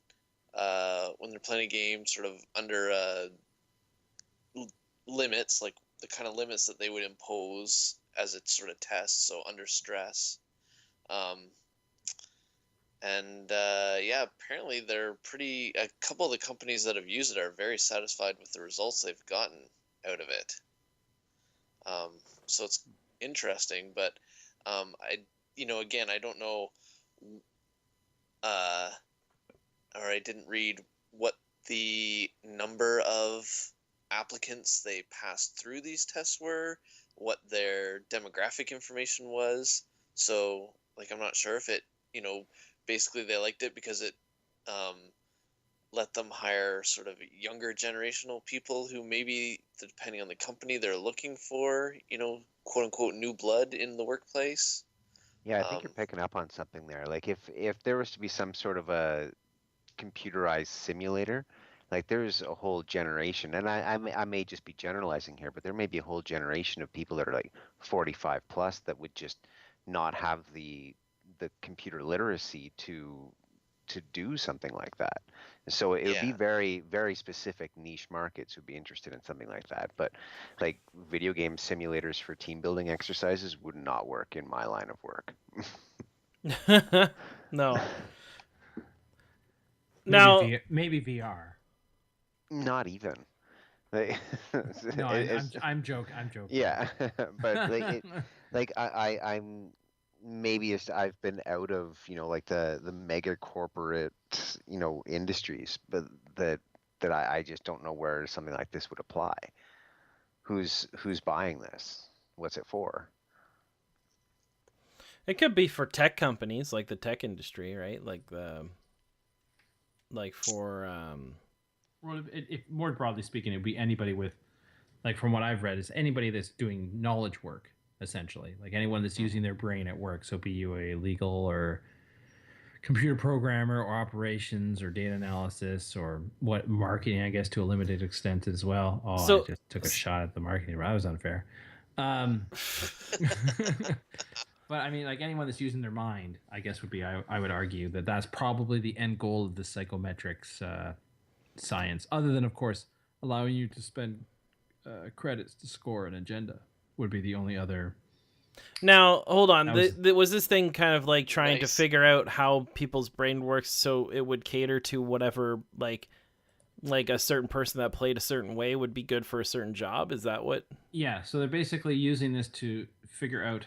when they're playing a game sort of under limits, like the kind of limits that they would impose as a sort of test, so under stress. Yeah, apparently a couple of the companies that have used it are very satisfied with the results they've gotten out of it. So it's interesting, but again, I don't know, or I didn't read what the number of applicants they passed through these tests were, what their demographic information was. So, I'm not sure if it, basically they liked it because it let them hire sort of younger generational people who maybe, depending on the company, they're looking for, quote unquote, new blood in the workplace. Yeah, I think you're picking up on something there. Like if there was to be some sort of a computerized simulator, like there's a whole generation, and I may just be generalizing here, but there may be a whole generation of people that are like 45 plus that would just not have the computer literacy to do something like that. So it would be very, very specific niche markets who'd be interested in something like that. But like video game simulators for team building exercises would not work in my line of work. No. Maybe VR. Not even. Like, No, I'm joking. I'm joking. Yeah, but I'm maybe I've been out of like the mega corporate industries, but that I just don't know where something like this would apply. Who's buying this? What's it for? It could be for tech companies, like the tech industry, right? Well, more broadly speaking, it'd be anybody with, like, from what I've read, is anybody that's doing knowledge work, essentially. Like anyone that's using their brain at work. So be you a legal or computer programmer or operations or data analysis or what marketing, I guess, to a limited extent as well. Oh, so, I just took a shot at the marketing. That was unfair. But I mean, like anyone that's using their mind, I guess would be, I would argue that that's probably the end goal of the psychometrics science, other than, of course, allowing you to spend credits to score an agenda would be the only other. Now, hold on. Was this thing kind of like trying to figure out how people's brain works so it would cater to whatever, like a certain person that played a certain way would be good for a certain job? Is that what? Yeah, so they're basically using this to figure out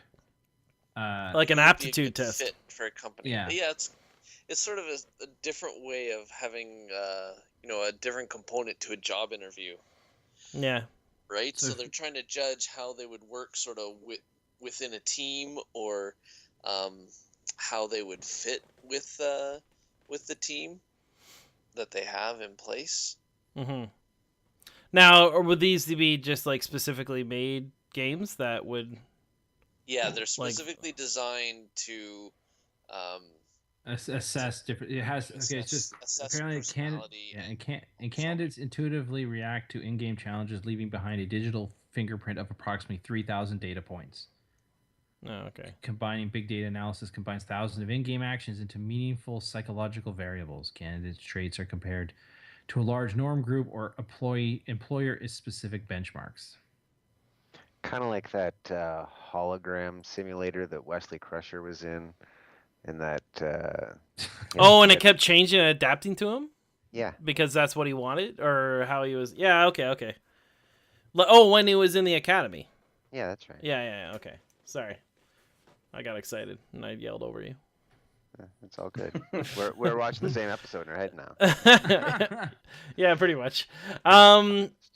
like an aptitude test fit for a company. Yeah, it's sort of a different way of having a different component to a job interview. Yeah. right? So So if- they're trying to judge how they would work sort of within a team, or how they would fit with the team that they have in place. Mm-hmm. Now, or would these be just like specifically made games that would Yeah, they're like? specifically designed to um, assess different. It has okay. It's just assess apparently personality and candidates intuitively react to in-game challenges, leaving behind a digital fingerprint of approximately 3,000 data points. Oh, okay. Combining big data analysis combines thousands of in-game actions into meaningful psychological variables. Candidates' traits are compared to a large norm group or employer specific benchmarks. Kind of like that hologram simulator that Wesley Crusher was in, and that. Oh, and it kept changing and adapting to him Yeah. because that's what he wanted or how he was. Yeah. Okay. Okay. Oh, when he was in the academy. Yeah, that's right. Yeah. Okay. Sorry, I got excited and I yelled over you. It's all good. we're watching the same episode in our head now. Yeah, pretty much.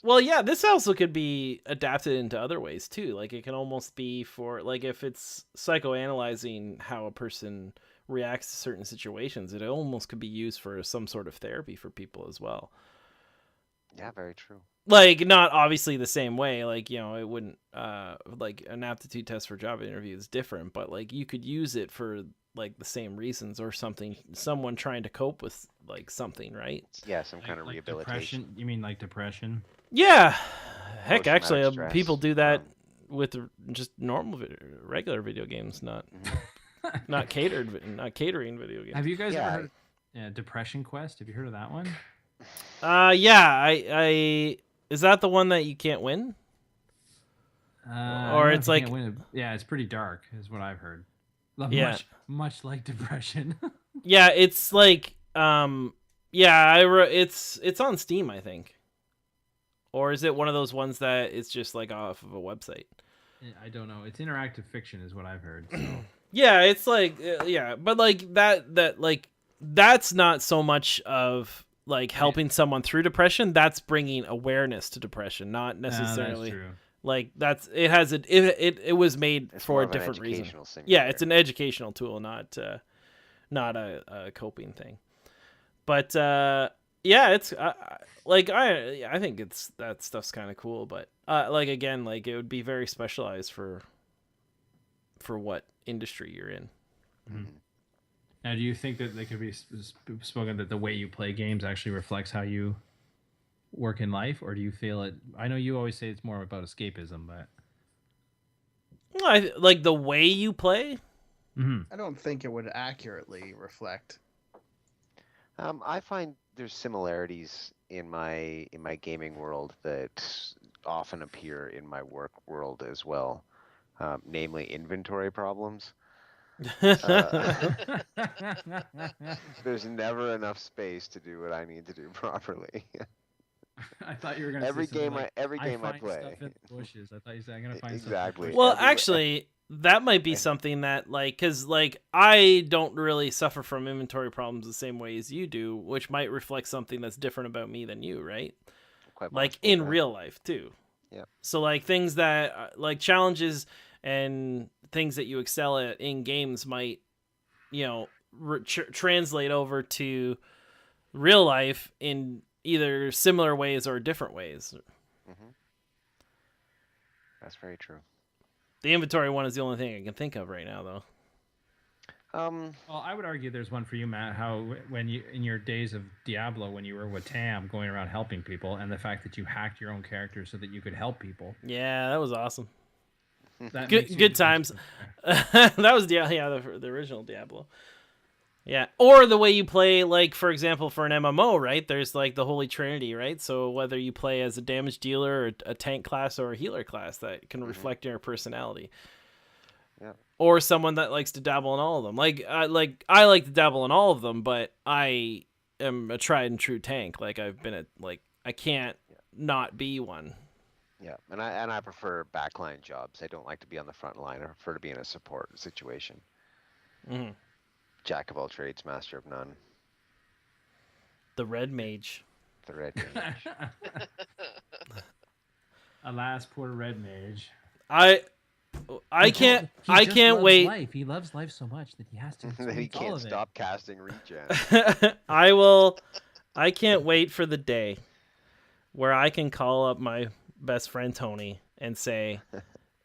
Well, yeah, this also could be adapted into other ways too. Like it can almost be for like if it's psychoanalyzing how a person reacts to certain situations, it almost could be used for some sort of therapy for people as well. Yeah, very true. Like not obviously the same way, like it wouldn't like an aptitude test for job interview is different, but like you could use it for like the same reasons or something, someone trying to cope with like something, right? Yeah, some kind of like rehabilitation. depression. You mean like depression? Yeah, heck, Post-traumatic actually stress. people do that with just normal regular video games, not not catering video games. Have you guys Yeah, ever heard Depression Quest? Have you heard of that one? Yeah, I is that the one that you can't win? I Or don't know it's if you like can't win it. Yeah, it's pretty dark, is what I've heard. Yeah. Much like depression. Yeah, it's like yeah, it's on Steam, I think. Or is it one of those ones that it's just like off of a website? I don't know. It's interactive fiction, is what I've heard. So. Yeah, it's like yeah, but like that like that's not so much of like helping someone through depression. That's bringing awareness to depression, not necessarily. That's true. Like it has it was made it's for more a of an different reason. educational simulator. Yeah, it's an educational tool, not a coping thing. But yeah, it's like I think it's that stuff's kind of cool, but like again, like it would be very specialized for what industry you're in. Mm-hmm. Now, do you think that they could be spoken that the way you play games actually reflects how you work in life, or do you feel it? I know you always say it's more about escapism, but Like the way you play. I don't think it would accurately reflect. I find there's similarities in my gaming world that often appear in my work world as well, namely inventory problems. There's never enough space to do what I need to do properly. I thought you were going to every say something game like, every game I find play. stuff in the bushes. I thought you said I'm going to find Exactly. stuff in the Well, Everywhere. actually, that might be something that like because like I don't really suffer from inventory problems the same way as you do, which might reflect something that's different about me than you, right? Quite Like possibly, in yeah. real life too. Yeah. So like things that like challenges and things that you excel at in games might, translate over to real life in either similar ways or different ways. Mm-hmm. That's very true. The inventory one is the only thing I can think of right now, though. Well, I would argue there's one for you, Matt. How when you in your days of Diablo, when you were with Tam, going around helping people, and the fact that you hacked your own character so that you could help people. Yeah, that was awesome. That makes you Good times. That was the original Diablo. Yeah, or the way you play, like for example, for an MMO, right? There's like the Holy Trinity, right? So whether you play as a damage dealer, or a tank class, or a healer class, that can reflect your personality. Yeah. Or someone that likes to dabble in all of them. I like to dabble in all of them, but I am a tried and true tank. Like I've been I can't not be one. Yeah, and I prefer backline jobs. I don't like to be on the front line. I prefer to be in a support situation. Mm-hmm. Jack of all trades, master of none. The red mage. The red mage. Alas, poor Red Mage. I He can't just loves wait. life. He loves life so much that he has to That he experience all can't of it. stop casting regen. I can't wait for the day where I can call up my best friend Tony and say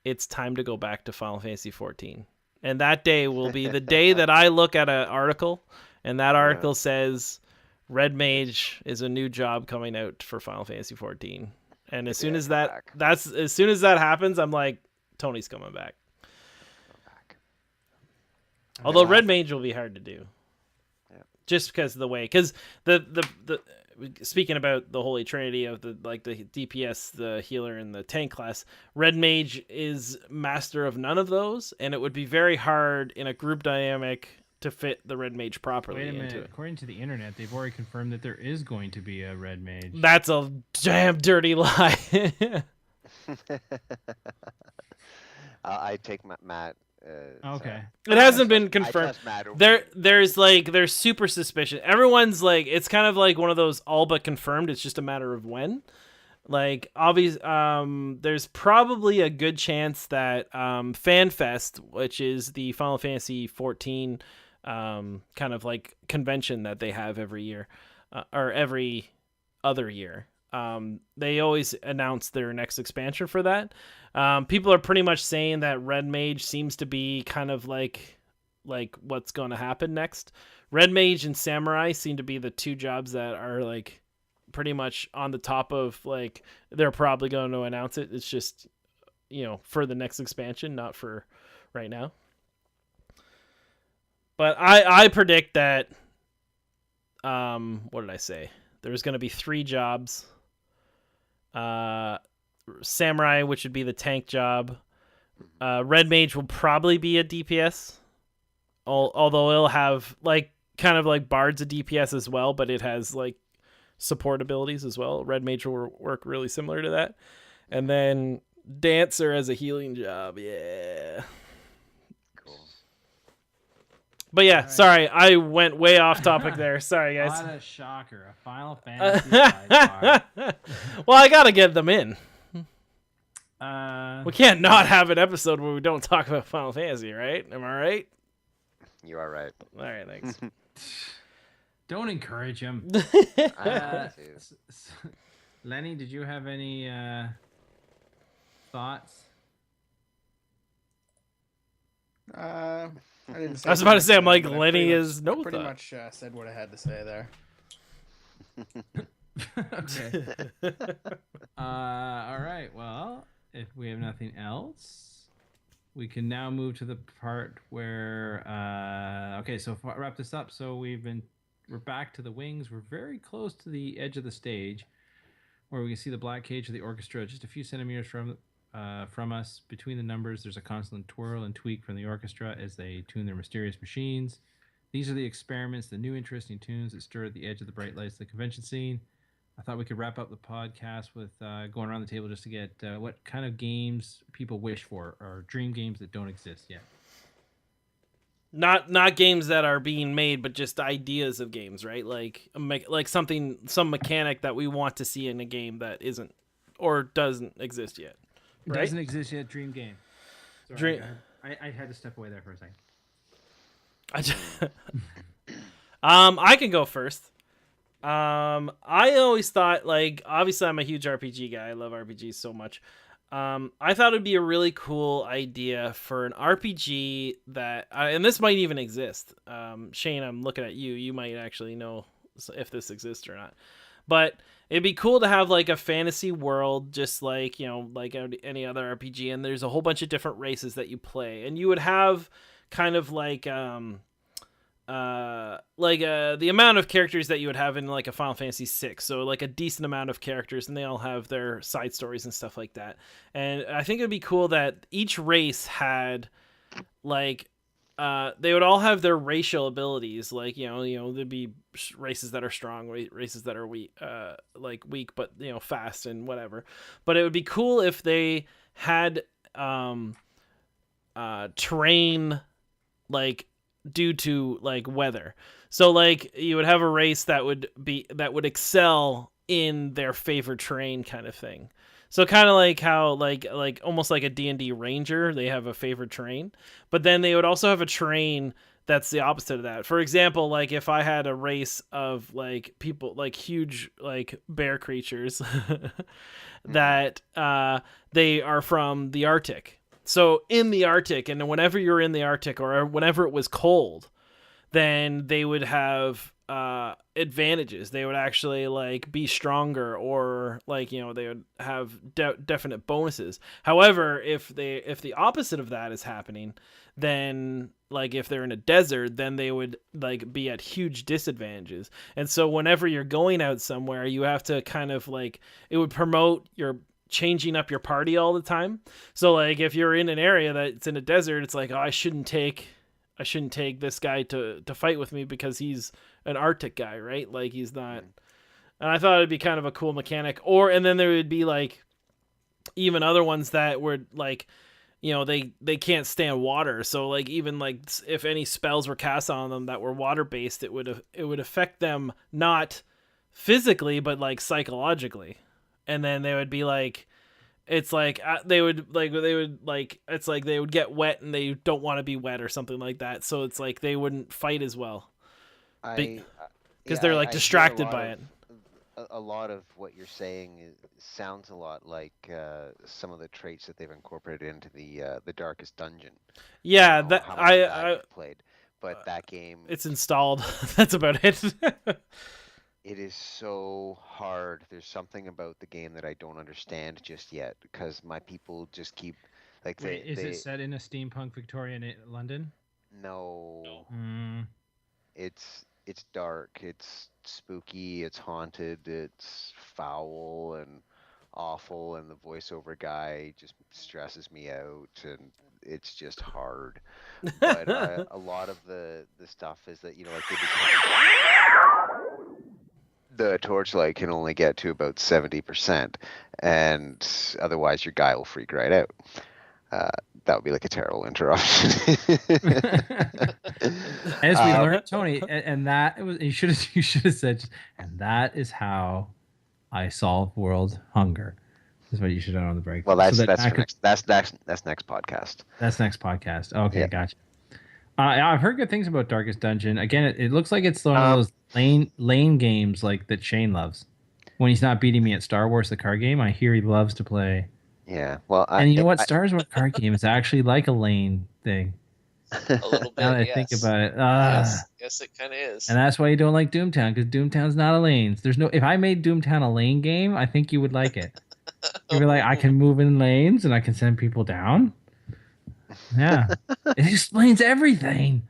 it's time to go back to Final Fantasy 14. And that day will be the day that I look at an article and that article says Red Mage is a new job coming out for Final Fantasy 14. And as soon as that happens, I'm like, Tony's coming back. Although Red Mage will be hard to do. Yeah. Just because of the way, because the speaking about the Holy Trinity of the DPS, the healer, and the tank class, Red Mage is master of none of those, and it would be very hard in a group dynamic to fit the Red Mage properly Wait a minute. into it. According to the internet, they've already confirmed that there is going to be a Red Mage. That's a damn dirty lie. I take Matt. Okay. It hasn't been confirmed. I trust Matt over They're super suspicious. Everyone's like, it's kind of like one of those all but confirmed. It's just a matter of when. Like, obvious. There's probably a good chance that FanFest, which is the Final Fantasy 14 kind of like convention that they have every year, or every other year. They always announce their next expansion for that. People are pretty much saying that Red Mage seems to be kind of like what's going to happen next. Red Mage and Samurai seem to be the two jobs that are like pretty much on the top of, like, they're probably going to announce it. It's just, for the next expansion, not for right now. But I predict that, what did I say? There's going to be 3 jobs. Samurai, which would be the tank job. Red Mage will probably be a DPS. Although it'll have, like, kind of like Bard's a DPS as well, but it has, like, support abilities as well. Red Mage will work really similar to that. And then Dancer as a healing job. Yeah. Cool. But yeah, sorry, I went way off topic there. Sorry, guys. What a shocker. A Final Fantasy sidebar. Well, I gotta get them in. Uh, We can't not have an episode where we don't talk about Final Fantasy, right? Am I right? You are right. All right, thanks. don't encourage him. I see. Lenny, did you have any thoughts? I didn't. Say I was about to say, I'm much, like, but I Lenny pretty is much- no Pretty thought. much said what I had to say there. Okay. All right. Well, if we have nothing else, we can now move to the part where. Okay. So wrap this up. So we're back to the wings. We're very close to the edge of the stage, where we can see the black cage of the orchestra just a few centimeters from us. Between the numbers, there's a constant twirl and tweak from the orchestra as they tune their mysterious machines. These are the experiments, the new interesting tunes that stir at the edge of the bright lights of the convention scene. I thought we could wrap up the podcast with going around the table just to get what kind of games people wish for, or dream games that don't exist yet. Not games that are being made, but just ideas of games, right? Like some mechanic that we want to see in a game that isn't or doesn't exist yet. Right? Doesn't exist yet. Dream game. Sorry, I had to step away there for a second. I can go first. I always thought, like, obviously I'm a huge RPG guy. I love RPGs so much. I thought it'd be a really cool idea for an RPG that, and this might even exist. Shane, I'm looking at you. You might actually know if this exists or not. But it'd be cool to have like a fantasy world, just like, like any other RPG. And there's a whole bunch of different races that you play, and you would have kind of like the amount of characters that you would have in like a Final Fantasy VI. So like a decent amount of characters, and they all have their side stories and stuff like that. And I think it'd be cool that each race had like they would all have their racial abilities. Like, there'd be races that are strong, races that are weak, but fast and whatever. But it would be cool if they had terrain, like, due to like weather. So like you would have a race that would excel in their favorite terrain kind of thing. So kind of like how like almost like a D&D ranger, they have a favorite terrain, but then they would also have a terrain that's the opposite of that. For example, like if I had a race of like people like huge like bear creatures that they are from the Arctic. So in the Arctic, and whenever you're in the Arctic or whenever it was cold, then they would have advantages. They would actually like be stronger, or like they would have definite bonuses. However, if the opposite of that is happening, then like if they're in a desert, then they would like be at huge disadvantages. And so whenever you're going out somewhere, you have to kind of like, it would promote your changing up your party all the time. So like if you're in an area that's in a desert, it's like, oh, I shouldn't take this guy to fight with me because he's an Arctic guy, right? Like he's not. And I thought it'd be kind of a cool mechanic. And then there would be like even other ones that were like, they can't stand water. So like even like if any spells were cast on them that were water based, it would affect them not physically but like psychologically. And then they would be like, it's like they would it's like they would get wet and they don't want to be wet or something like that. So it's like they wouldn't fight as well because they're like distracted by it. A lot of what you're saying sounds a lot like some of the traits that they've incorporated into the Darkest Dungeon. Yeah, How that much of I you've played, but that game, it's installed. That's about it. it is so hard. There's something about the game that I don't understand just yet because my people just keep like Wait, is it set in a steampunk Victorian London? No. Mm. It's dark, it's spooky, it's haunted, it's foul and awful, and the voiceover guy just stresses me out, and it's just hard. But a lot of the stuff is that like the torchlight can only get to about 70%, and otherwise your guy will freak right out. That would be like a terrible interruption. As we learned, Tony, and that was you should have said, and that is how I solve world hunger. Is what you should have on the break. Well, that's next podcast. That's next podcast. Okay, yeah. Gotcha. I've heard good things about Darkest Dungeon. Again, it looks like it's one of those lane games like that Shane loves. When he's not beating me at Star Wars, the card game, I hear he loves to play. Yeah, well, and you know what? Star Wars card game is actually like a lane thing. A little bit. Now that I think about it, yes, it kind of is. And that's why you don't like Doomtown, because Doomtown's not a lane. There's no. If I made Doomtown a lane game, I think you would like it. You'd be like, I can move in lanes and I can send people down. Yeah, it explains everything.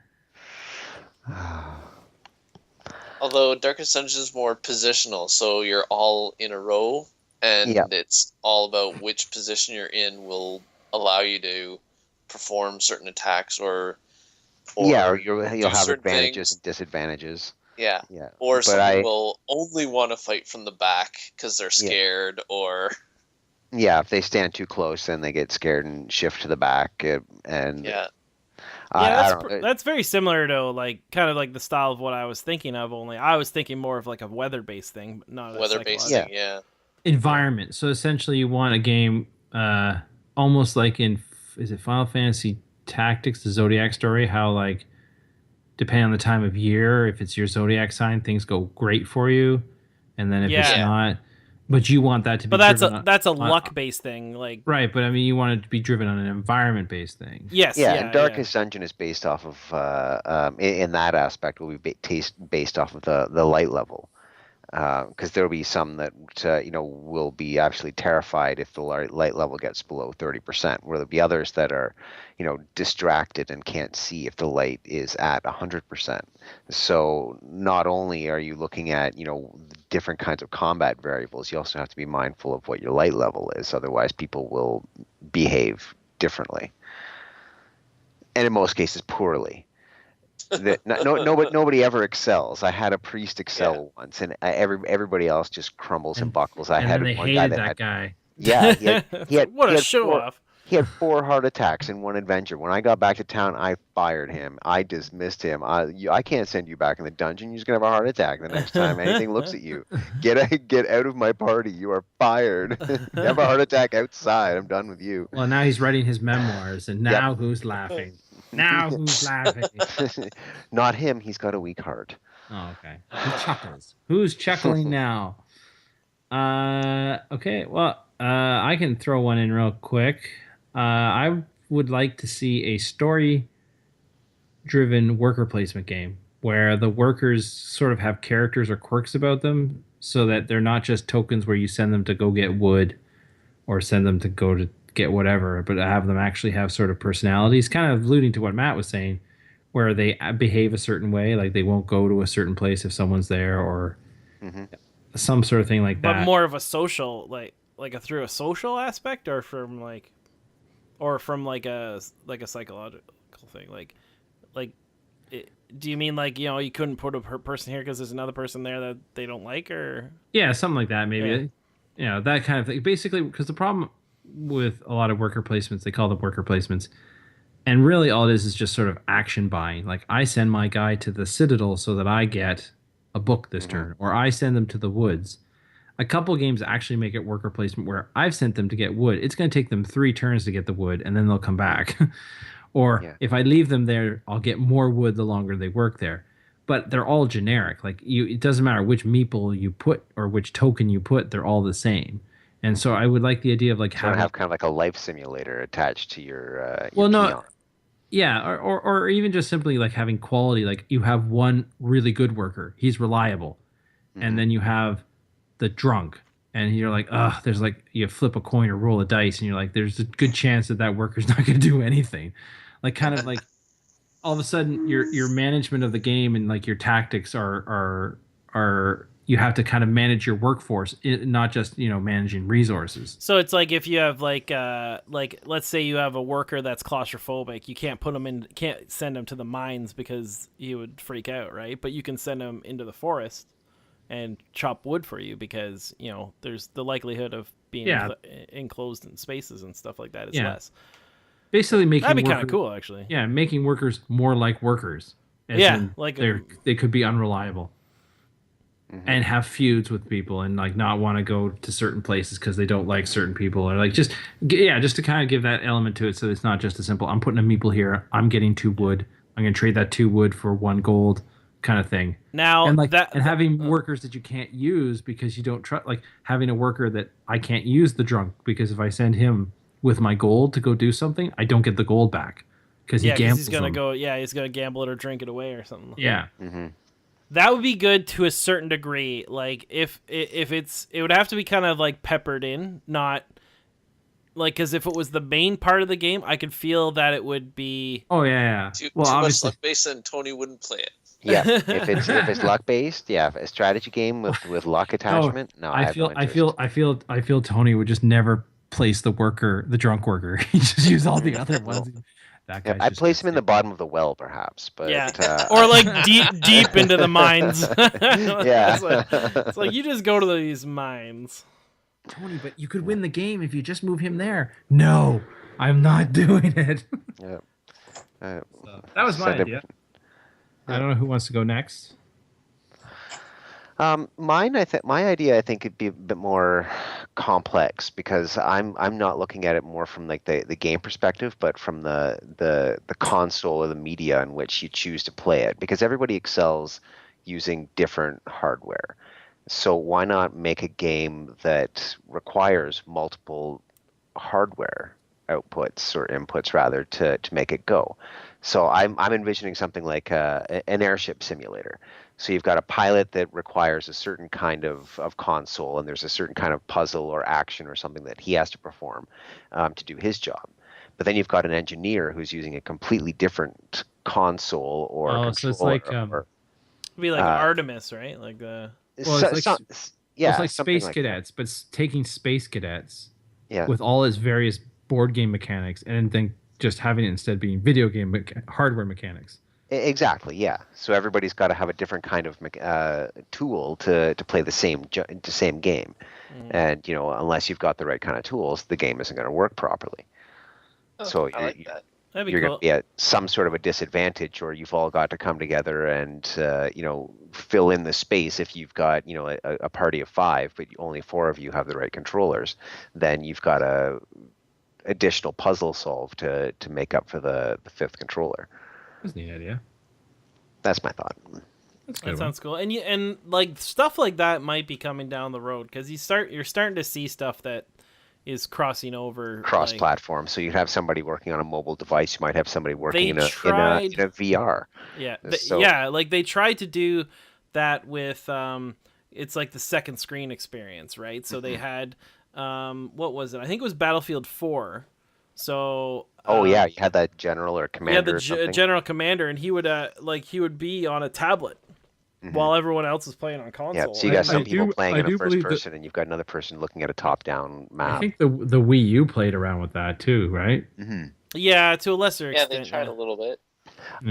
Although Darkest Dungeon is more positional, so you're all in a row. And it's all about which position you're in will allow you to perform certain attacks or you'll have advantages and disadvantages. Yeah. Or someone will only want to fight from the back because they're scared or... Yeah, if they stand too close, then they get scared and shift to the back. That's very similar to like kind of like the style of what I was thinking of. Only I was thinking more of like a weather-based thing, but not weather-based thing. Yeah. Environment. So essentially, you want a game almost like in Final Fantasy Tactics, the Zodiac story. How like depending on the time of year, if it's your zodiac sign, things go great for you, and then if it's not. But you want that to be. But that's a luck-based thing, like right. But I mean, you want it to be driven on an environment-based thing. Yes. And Darkest Dungeon is based off of in that aspect will be based off of the light level, because there will be some that will be absolutely terrified if the light level gets below 30%. Where there'll be others that are distracted and can't see if the light is at 100%. So not only are you looking at different kinds of combat variables, you also have to be mindful of what your light level is. Otherwise, people will behave differently, and in most cases, poorly. Nobody ever excels. I had a priest excel once, and everybody else just crumbles and buckles. I had they one hated guy that guy. Yeah, he had what a he had show off. He had 4 heart attacks in one adventure. When I got back to town, I fired him. I dismissed him. I can't send you back in the dungeon. You're just gonna have a heart attack the next time anything looks at you. Get out of my party. You are fired. You have a heart attack outside. I'm done with you. Well, now he's writing his memoirs, and Yep. now who's laughing? Now who's laughing? Not him. He's got a weak heart. Oh, okay. Who chuckles? Who's chuckling now? Okay. Well, I can throw one in real quick. I would like to see a story-driven worker placement game where the workers sort of have characters or quirks about them, so that they're not just tokens where you send them to go get wood or send them to go to get whatever, but have them actually have sort of personalities, kind of alluding to what Matt was saying, where they behave a certain way, like they won't go to a certain place if someone's there, or some sort of thing like that. But more of a social, through a social aspect, or from a psychological thing, do you mean you couldn't put a person here because there's another person there that they don't like, or yeah, something like that, maybe. Yeah. That kind of thing. Basically, because the problem with a lot of worker placements, they call them worker placements, and really all it is just sort of action buying. Like, I send my guy to the Citadel so that I get a book this turn, or I send them to the woods. A couple games actually make it worker placement where I've sent them to get wood. It's going to take them 3 turns to get the wood, and then they'll come back. Or if I leave them there, I'll get more wood the longer they work there. But they're all generic. Like, it doesn't matter which meeple you put or which token you put, they're all the same. And so I would like the idea of having have kind of like a life simulator attached to your well, no, peon. yeah, or even just simply having quality. Like, you have one really good worker, he's reliable, and then you have the drunk, and you're like, there's you flip a coin or roll a dice, and you're like, there's a good chance that worker's not going to do anything. All of a sudden your management of the game and your tactics are you have to kind of manage your workforce, not just managing resources. So it's like if you have let's say you have a worker that's claustrophobic, you can't can't send him to the mines because he would freak out, right? But you can send him into the forest and chop wood for you because there's the likelihood of being enclosed in spaces and stuff like that is less. Basically, that'd be kind of cool, actually. Yeah, making workers more like workers. They could be unreliable and have feuds with people and not want to go to certain places because they don't like certain people, or just to kind of give that element to it, so it's not just a simple I'm putting a meeple here, I'm getting 2 wood, I'm going to trade that 2 wood for 1 gold kind of thing. Now and having workers that you can't use because you don't trust, having a worker that I can't use the drunk because if I send him with my gold to go do something, I don't get the gold back because he gambles. He's gonna go. Yeah, he's gonna gamble it or drink it away or something. Yeah, that would be good to a certain degree. If it would have to be kind of peppered in, not because if it was the main part of the game, I could feel that it would be. Oh yeah. Too much luck based, and Tony wouldn't play it. Yeah, if it's luck based, a strategy game with luck attachment. I feel Tony would just never place the drunk worker. He just use all the other ones. I place him in the bottom of the well, perhaps, but or deep into the mines. Yeah, it's like you just go to these mines. Tony, but you could win the game if you just move him there. No, I'm not doing it. Yeah, so that was my idea. I don't know who wants to go next. My idea, I think, could be a bit more complex because I'm not looking at it more from the game perspective, but from the console or the media in which you choose to play it. Because everybody excels using different hardware, so why not make a game that requires multiple hardware outputs or inputs rather to make it go? So I'm envisioning something like an airship simulator. So you've got a pilot that requires a certain kind of console, and there's a certain kind of puzzle or action or something that he has to perform to do his job. But then you've got an engineer who's using a completely different console or controller. So it's like it'd be like Artemis, right? It's like Space Cadets, but it's taking Space Cadets with all its various board game mechanics and then just having it instead being video game hardware mechanics. Exactly, yeah. So everybody's got to have a different kind of tool to play the same game, and unless you've got the right kind of tools, the game isn't going to work properly. Oh, So I like that. That'd be you're going cool. to be at some sort of a disadvantage, or you've all got to come together and fill in the space. If you've got a party of 5, but only 4 of you have the right controllers, then you've got a additional puzzle solve to make up for the 5th controller. That's a neat idea. That's my thought. That's a That good one. sounds cool. And like stuff like that might be coming down the road because you're starting to see stuff that is crossing over like, Cross-platform, so you'd have somebody working on a mobile device. You might have somebody working They in a tried- VR. Yeah, So- yeah, like they tried to do that with it's like the second screen experience, right? So they had what was it? I think it was Battlefield 4. So Oh yeah, you had that general or commander. yeah, the or something. general commander, and he would be on a tablet while everyone else is playing on console. Yeah, so you got I some people do- playing I in a do first believe that- person, and you've got another person looking at a top-down map. I think the Wii U played around with that too, right? Yeah, to a lesser Yeah, extent. they tried a little bit.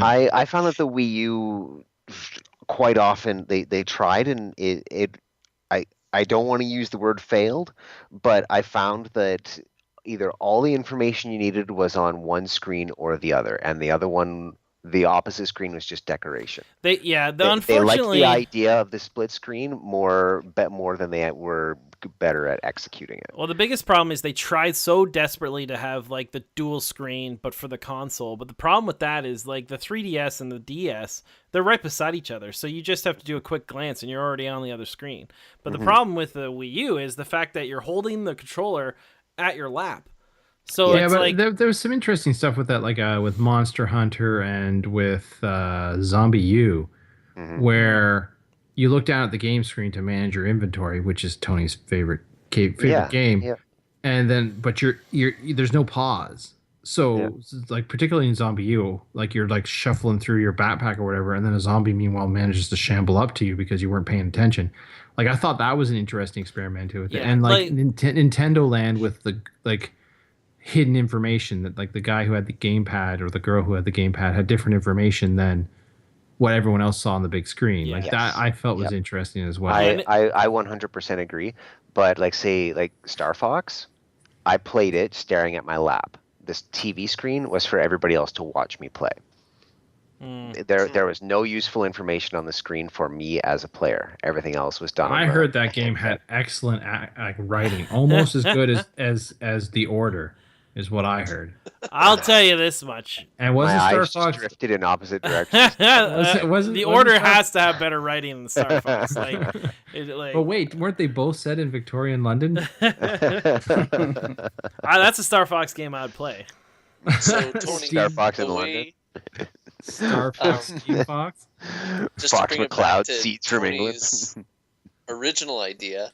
I found that the Wii U quite often they tried, and I don't want to use the word failed, but I found that either all the information you needed was on one screen or the other, and the other one, the opposite screen, was just decoration. They They liked unfortunately the idea of the split screen more than they were better at executing it. Well, the biggest problem is they tried so desperately to have like the dual screen, but for the console. But the problem with that is like the 3DS and the DS, they're right beside each other. So you just have to do a quick glance and you're already on the other screen. But the problem with the Wii U is the fact that you're holding the controller at your lap. So Yeah, it's but like, there was some interesting stuff with that, like with Monster Hunter and with Zombie U, where you look down at the game screen to manage your inventory, which is Tony's favorite game, Yeah. and then but you're there's no pause. So like particularly in Zombie U, like you're like shuffling through your backpack or whatever, and then a zombie meanwhile manages to shamble up to you because you weren't paying attention. Like I thought that was an interesting experiment too with it, Yeah, and like, like- Nintendo Land with the like hidden information that like the guy who had the gamepad or the girl who had the gamepad had different information than what everyone else saw on the big screen. Like Yes. that I felt was Yep. interesting as well. I 100% agree. But like Star Fox, I played it staring at my lap. This TV screen was for everybody else to watch me play. There was no useful information on the screen for me as a player. Everything else was done. I on the- heard that game had excellent writing, almost as good as The Order, is what I heard. I'll tell you this much. And My wasn't Star eyes just Fox? drifted in opposite directions. wasn't The Order Star- has to have better writing than Star Fox. Like, But wait, weren't they both set in Victorian London? that's a Star Fox game I'd play. So Tony, Star Fox in the London. way, Star Fox, Team Fox. just to Fox bring it back McCloud, to seats from England. Tony's original idea,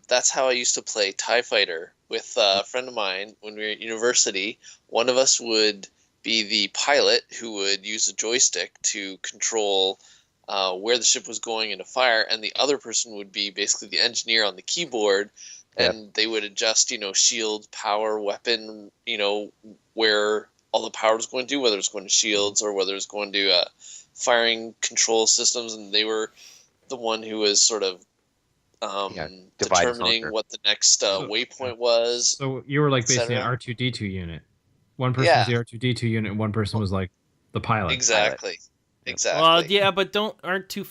that's how I used to play TIE Fighter with a friend of mine when we were at university. One of us would be the pilot who would use a joystick to control where the ship was going into fire, and the other person would be basically the engineer on the keyboard, and they would adjust, shield, power, weapon, where all the power was going to, whether it's going to shields or whether it's going to firing control systems, and they were the one who was sort of divide and determining conquer. what the next waypoint was. So you were like basically an Etc. R2D2 unit. One person Yeah. was the R2D2 unit, and one person was like the pilot. Exactly. Exactly. Well, yeah, but aren't too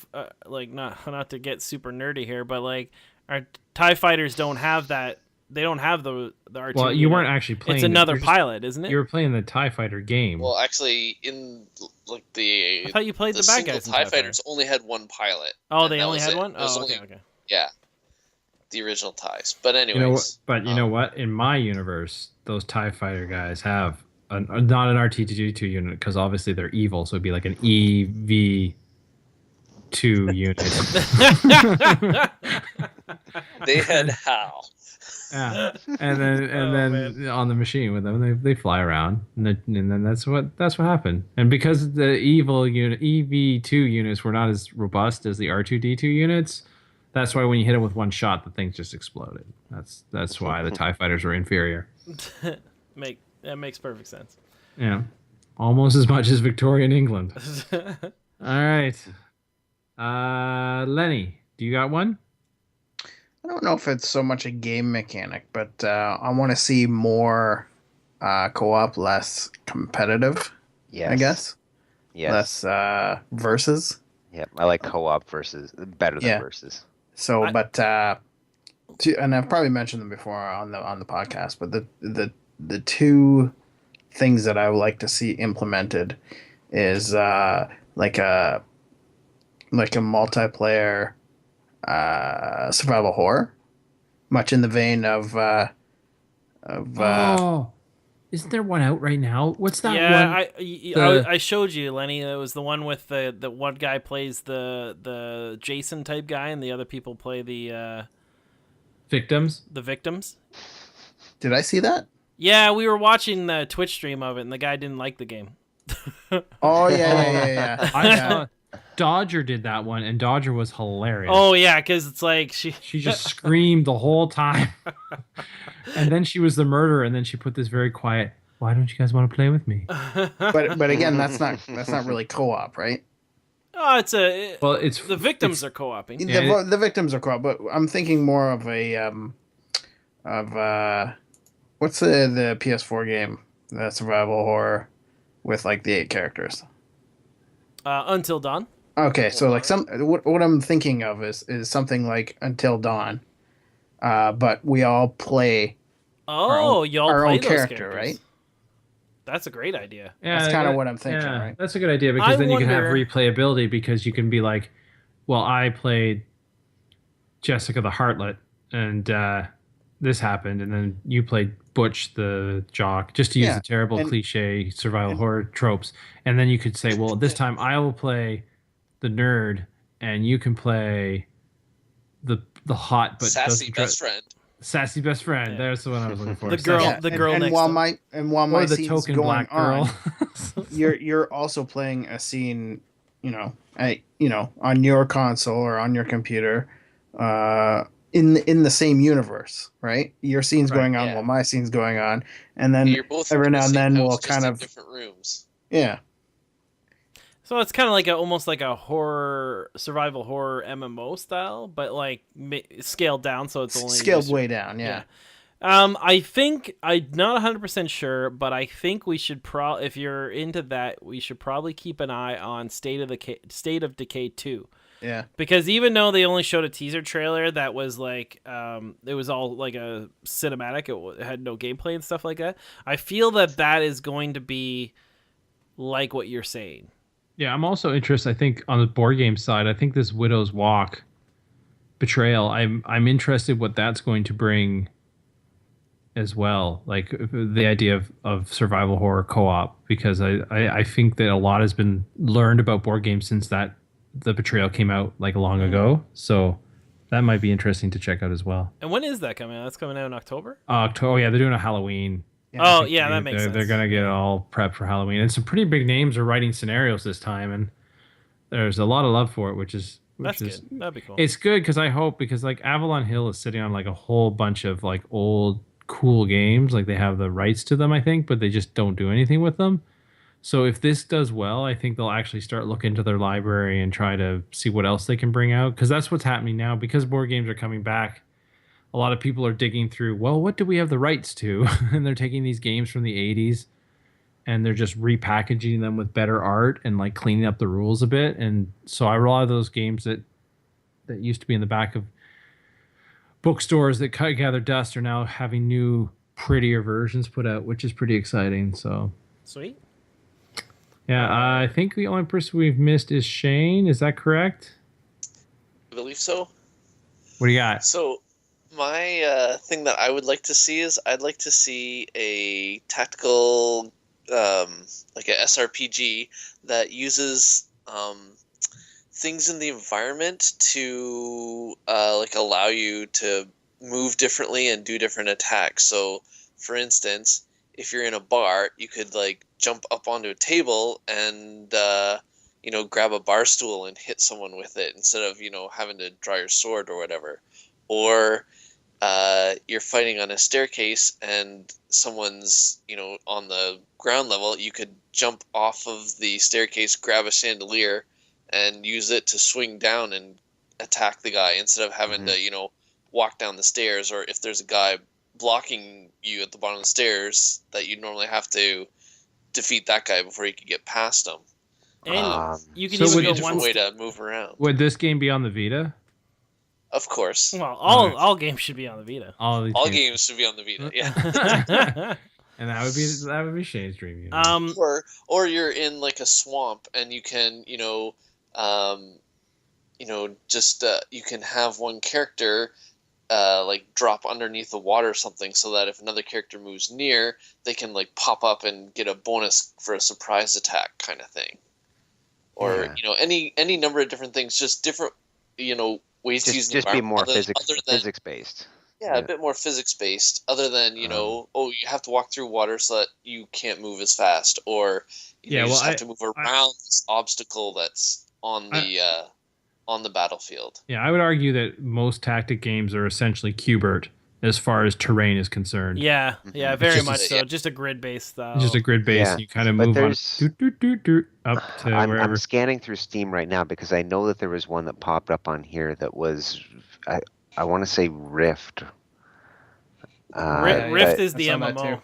like not to get super nerdy here, but like our TIE fighters don't have that. They don't have the R2. Well, you weren't actually playing. It's the- another you're just- pilot, isn't it? You were playing the TIE Fighter game. Well, actually, in like I the thought you played the bad single guys in TIE TIE Fighter. fighters only had one pilot. Oh, and they that only was had it. one. It was Oh, only- okay. Yeah, the original TIEs. But anyways, you know what? But you know what? In my universe, those TIE Fighter guys have not an R2D2 unit because obviously they're evil. So it'd be like an EV2 unit. they had HAL. Yeah. And then on the machine with them, they fly around, and then that's what happened. And because the evil unit EV2 units were not as robust as the R2D2 units, that's why when you hit them with one shot, the things just exploded. That's why the TIE fighters were inferior. That makes perfect sense. Yeah, almost as much as Victorian England. All right, Lenny, do you got one? I don't know if it's so much a game mechanic, but I want to see more co-op, less competitive, I Yes. guess. Yes. Less versus. Yep. I like co-op versus better than Yeah. versus. So, I- but and I've probably mentioned them before on the podcast, but the two things that I would like to see implemented is like a multiplayer survival horror, much in the vein of Oh, isn't there one out right now? What's that Yeah, one? The I showed you, Lenny. It was the one with the one guy plays the Jason type guy, and the other people play victims. the victims. Did I see that? Yeah, we were watching the Twitch stream of it, and the guy didn't like the game. Oh yeah. I saw Dodger did that one, and Dodger was hilarious. Oh yeah, because it's like She just screamed the whole time. And then she was the murderer, and then she put this very quiet, "Why don't you guys want to play with me?" But again, that's not really co-op, right? Oh, it's the victims it's- are co-oping. Yeah, The victims are co-op, but I'm thinking more of a what's the PS4 game, the survival horror with like the 8 characters. Until Dawn. Okay, so like what I'm thinking of is something like Until Dawn, but we all play Oh, y'all our play own those character, characters. right? That's a great idea. Yeah, That's kind of what I'm thinking, yeah, right? that's a good idea because I then you can have wonder- replayability because you can be like, well, I played Jessica the Heartlet and this happened, and then you played Butch the jock, just to use Yeah, the terrible and- cliche survival horror tropes. And then you could say, well, this time I will play the nerd and you can play the hot but Sassy doesn't best friend. sassy best friend. Yeah. There's the one I was looking for. The girl- Sassy- the girl and next while to him. my or the scene's token going black girl. on, you're also playing a scene, on your console or on your computer, in the same universe, right? Your scene's Right, going on yeah. while my scene's going on, and then You're both every in the now and same then house, we'll just kind in of different rooms. yeah. So it's kind of like almost like a horror survival horror MMO style, but like scaled down, so it's only Scaled just- way down, yeah. I think I'm not 100% sure, but I think we should if you're into that, we should probably keep an eye on State of Decay 2. Yeah. Because even though they only showed a teaser trailer that was like it was all like a cinematic, it had no gameplay and stuff like that. I feel that is going to be like what you're saying. Yeah, I'm also interested. I think on the board game side, I think this Widow's Walk Betrayal. I'm interested what that's going to bring as well. Like the idea of survival horror co-op, because I think that a lot has been learned about board games since the Betrayal came out like long ago. So that might be interesting to check out as well. And when is that coming out? That's coming out in October? October. Yeah, they're doing a Halloween. Oh, yeah, that makes sense. They're gonna get all prepped for Halloween, and some pretty big names are writing scenarios this time, and there's a lot of love for it, which is good. That'd be cool. It's good because I hope because like Avalon Hill is sitting on like a whole bunch of like old cool games, like they have the rights to them, I think, but they just don't do anything with them. So if this does well, I think they'll actually start looking into their library and try to see what else they can bring out, because that's what's happening now. Because board games are coming back, a lot of people are digging through, well, what do we have the rights to? And they're taking these games from the 80s and they're just repackaging them with better art and like cleaning up the rules a bit. And so a lot of those games that used to be in the back of bookstores that gather dust are now having new, prettier versions put out, which is pretty exciting. So Sweet. yeah, I think the only person we've missed is Shane. Is that correct? I believe so. What do you got? So my thing that I would like to see is I'd like to see a tactical, like a SRPG that uses things in the environment to like allow you to move differently and do different attacks. So, for instance, if you're in a bar, you could like jump up onto a table and grab a bar stool and hit someone with it instead of having to draw your sword or whatever. Or you're fighting on a staircase and someone's on the ground level, you could jump off of the staircase, grab a chandelier and use it to swing down and attack the guy instead of having to walk down the stairs, or if there's a guy blocking you at the bottom of the stairs that you normally have to defeat that guy before you could get past him. And you can So even would- go a different one. way to move around. Would this game be on the Vita? Of course, Well, Alright. all games should be on the Vita. All these all games should be on the Vita. Yeah. And that would be Shane's dream. You know? Or you're in like a swamp and you can just you can have one character like drop underneath the water or something, so that if another character moves near, they can like pop up and get a bonus for a surprise attack kind of thing. Or any number of different things, just different ways to use the Just be more environment physics based. Yeah, a bit more physics based, other than, you have to walk through water so that you can't move as fast, or you just have to move around this obstacle that's on the battlefield. Yeah, I would argue that most tactic games are essentially Qbert as far as terrain is concerned. Yeah, very just much so. yeah. Just a grid based style. Just a grid base, Yeah, and you kind of but move on there's- up to I'm wherever. scanning through Steam right now because I know that there was one that popped up on here that was, I want to say Rift. Rift is I the saw that MMO. too.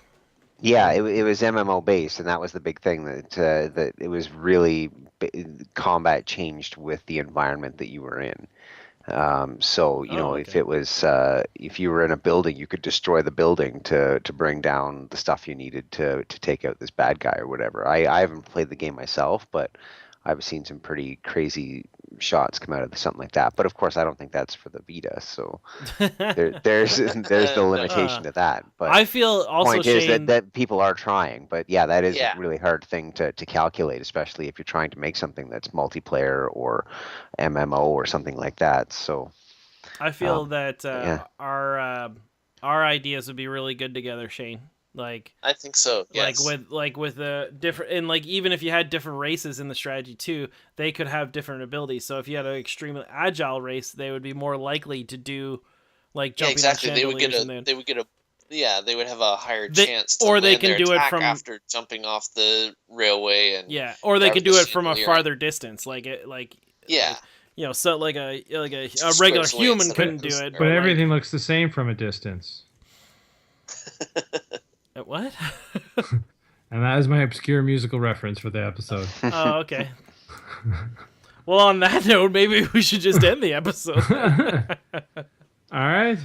Yeah, it was MMO based, and that was the big thing, that it was really combat changed with the environment that you were in. So if okay. it was if you were in a building, you could destroy the building to bring down the stuff you needed to take out this bad guy or whatever. I haven't played the game myself, but I've seen some pretty crazy shots come out of something like that. But of course, I don't think that's for the Vita, so there's the limitation to that. But I feel also, point is Shane, that people are trying, but yeah, that is Yeah. a really hard thing to calculate, especially if you're trying to make something that's multiplayer or MMO or something like that. So I feel that yeah. our ideas would be really good together, Shane. Like I think so. Yes. with the different, and like even if you had different races in the strategy too, they could have different abilities. So if you had an extremely agile race, they would be more likely to do like jumping exactly. on They would chandeliers they would have a higher They- chance to or they land can their do it attack from- after jumping off the railway and or they grab could the do it from a chandelier. farther distance, Yeah. So like a Just regular squares away human instead couldn't of- do it. But like- everything looks the same from a distance. What? And that is my obscure musical reference for the episode. Oh, okay. Well, on that note, maybe we should just end the episode. All right.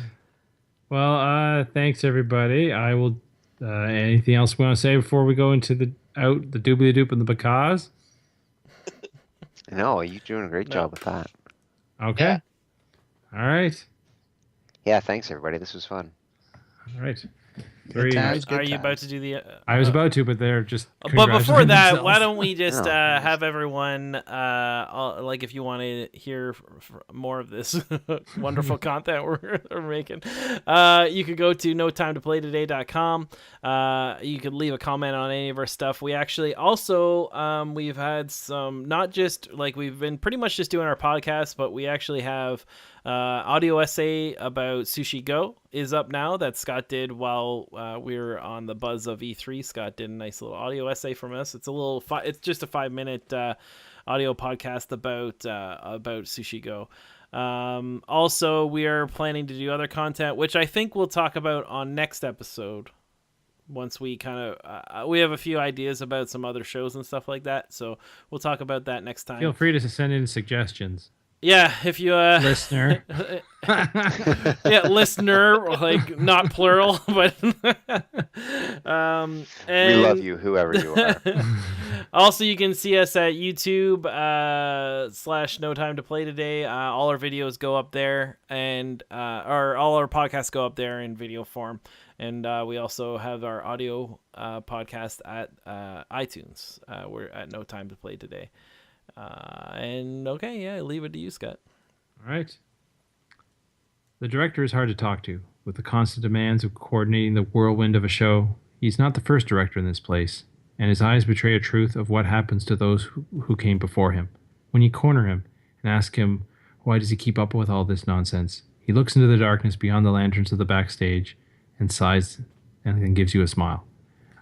Well, thanks everybody. I will. Anything else we want to say before we go into the doobly doop and the because? no, you're doing a great job with that. Okay. All right. Yeah, thanks everybody. This was fun. All right. Good times, good Are you about times. to do the? I was about to, but they're just. But before congratulating that, themselves. why don't we just No. have everyone, like, if you want to hear more of this wonderful content we're making, you could go to notimetoplaytoday.com. You could leave a comment on any of our stuff. We actually also, we've had some, not just, like, we've been pretty much just doing our podcast, but we actually have audio essay about Sushi Go is up now that Scott did while we were on the buzz of E3. Scott did a nice little audio essay from us. It's it's just a 5-minute audio podcast about Sushi Go. Also, we are planning to do other content, which I think we'll talk about on next episode. Once we kind of we have a few ideas about some other shows and stuff like that, so we'll talk about that next time. Feel free to send in suggestions, Yeah, if you listener. yeah, listener, like not plural, but and We love you, whoever you are. Also, you can see us at YouTube / No Time to Play Today. All our videos go up there, and or all our podcasts go up there in video form. And we also have our audio podcast at iTunes. We're at No Time to Play Today. And okay, yeah, leave it to you, Scott. All right. The director is hard to talk to. With the constant demands of coordinating the whirlwind of a show, he's not the first director in this place, and his eyes betray a truth of what happens to those who came before him. When you corner him and ask him, why does he keep up with all this nonsense? He looks into the darkness beyond the lanterns of the backstage and sighs and then gives you a smile.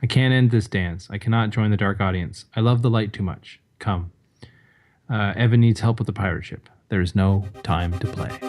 I can't end this dance. I cannot join the dark audience. I love the light too much. Come. Evan needs help with the pirate ship. There is no time to play.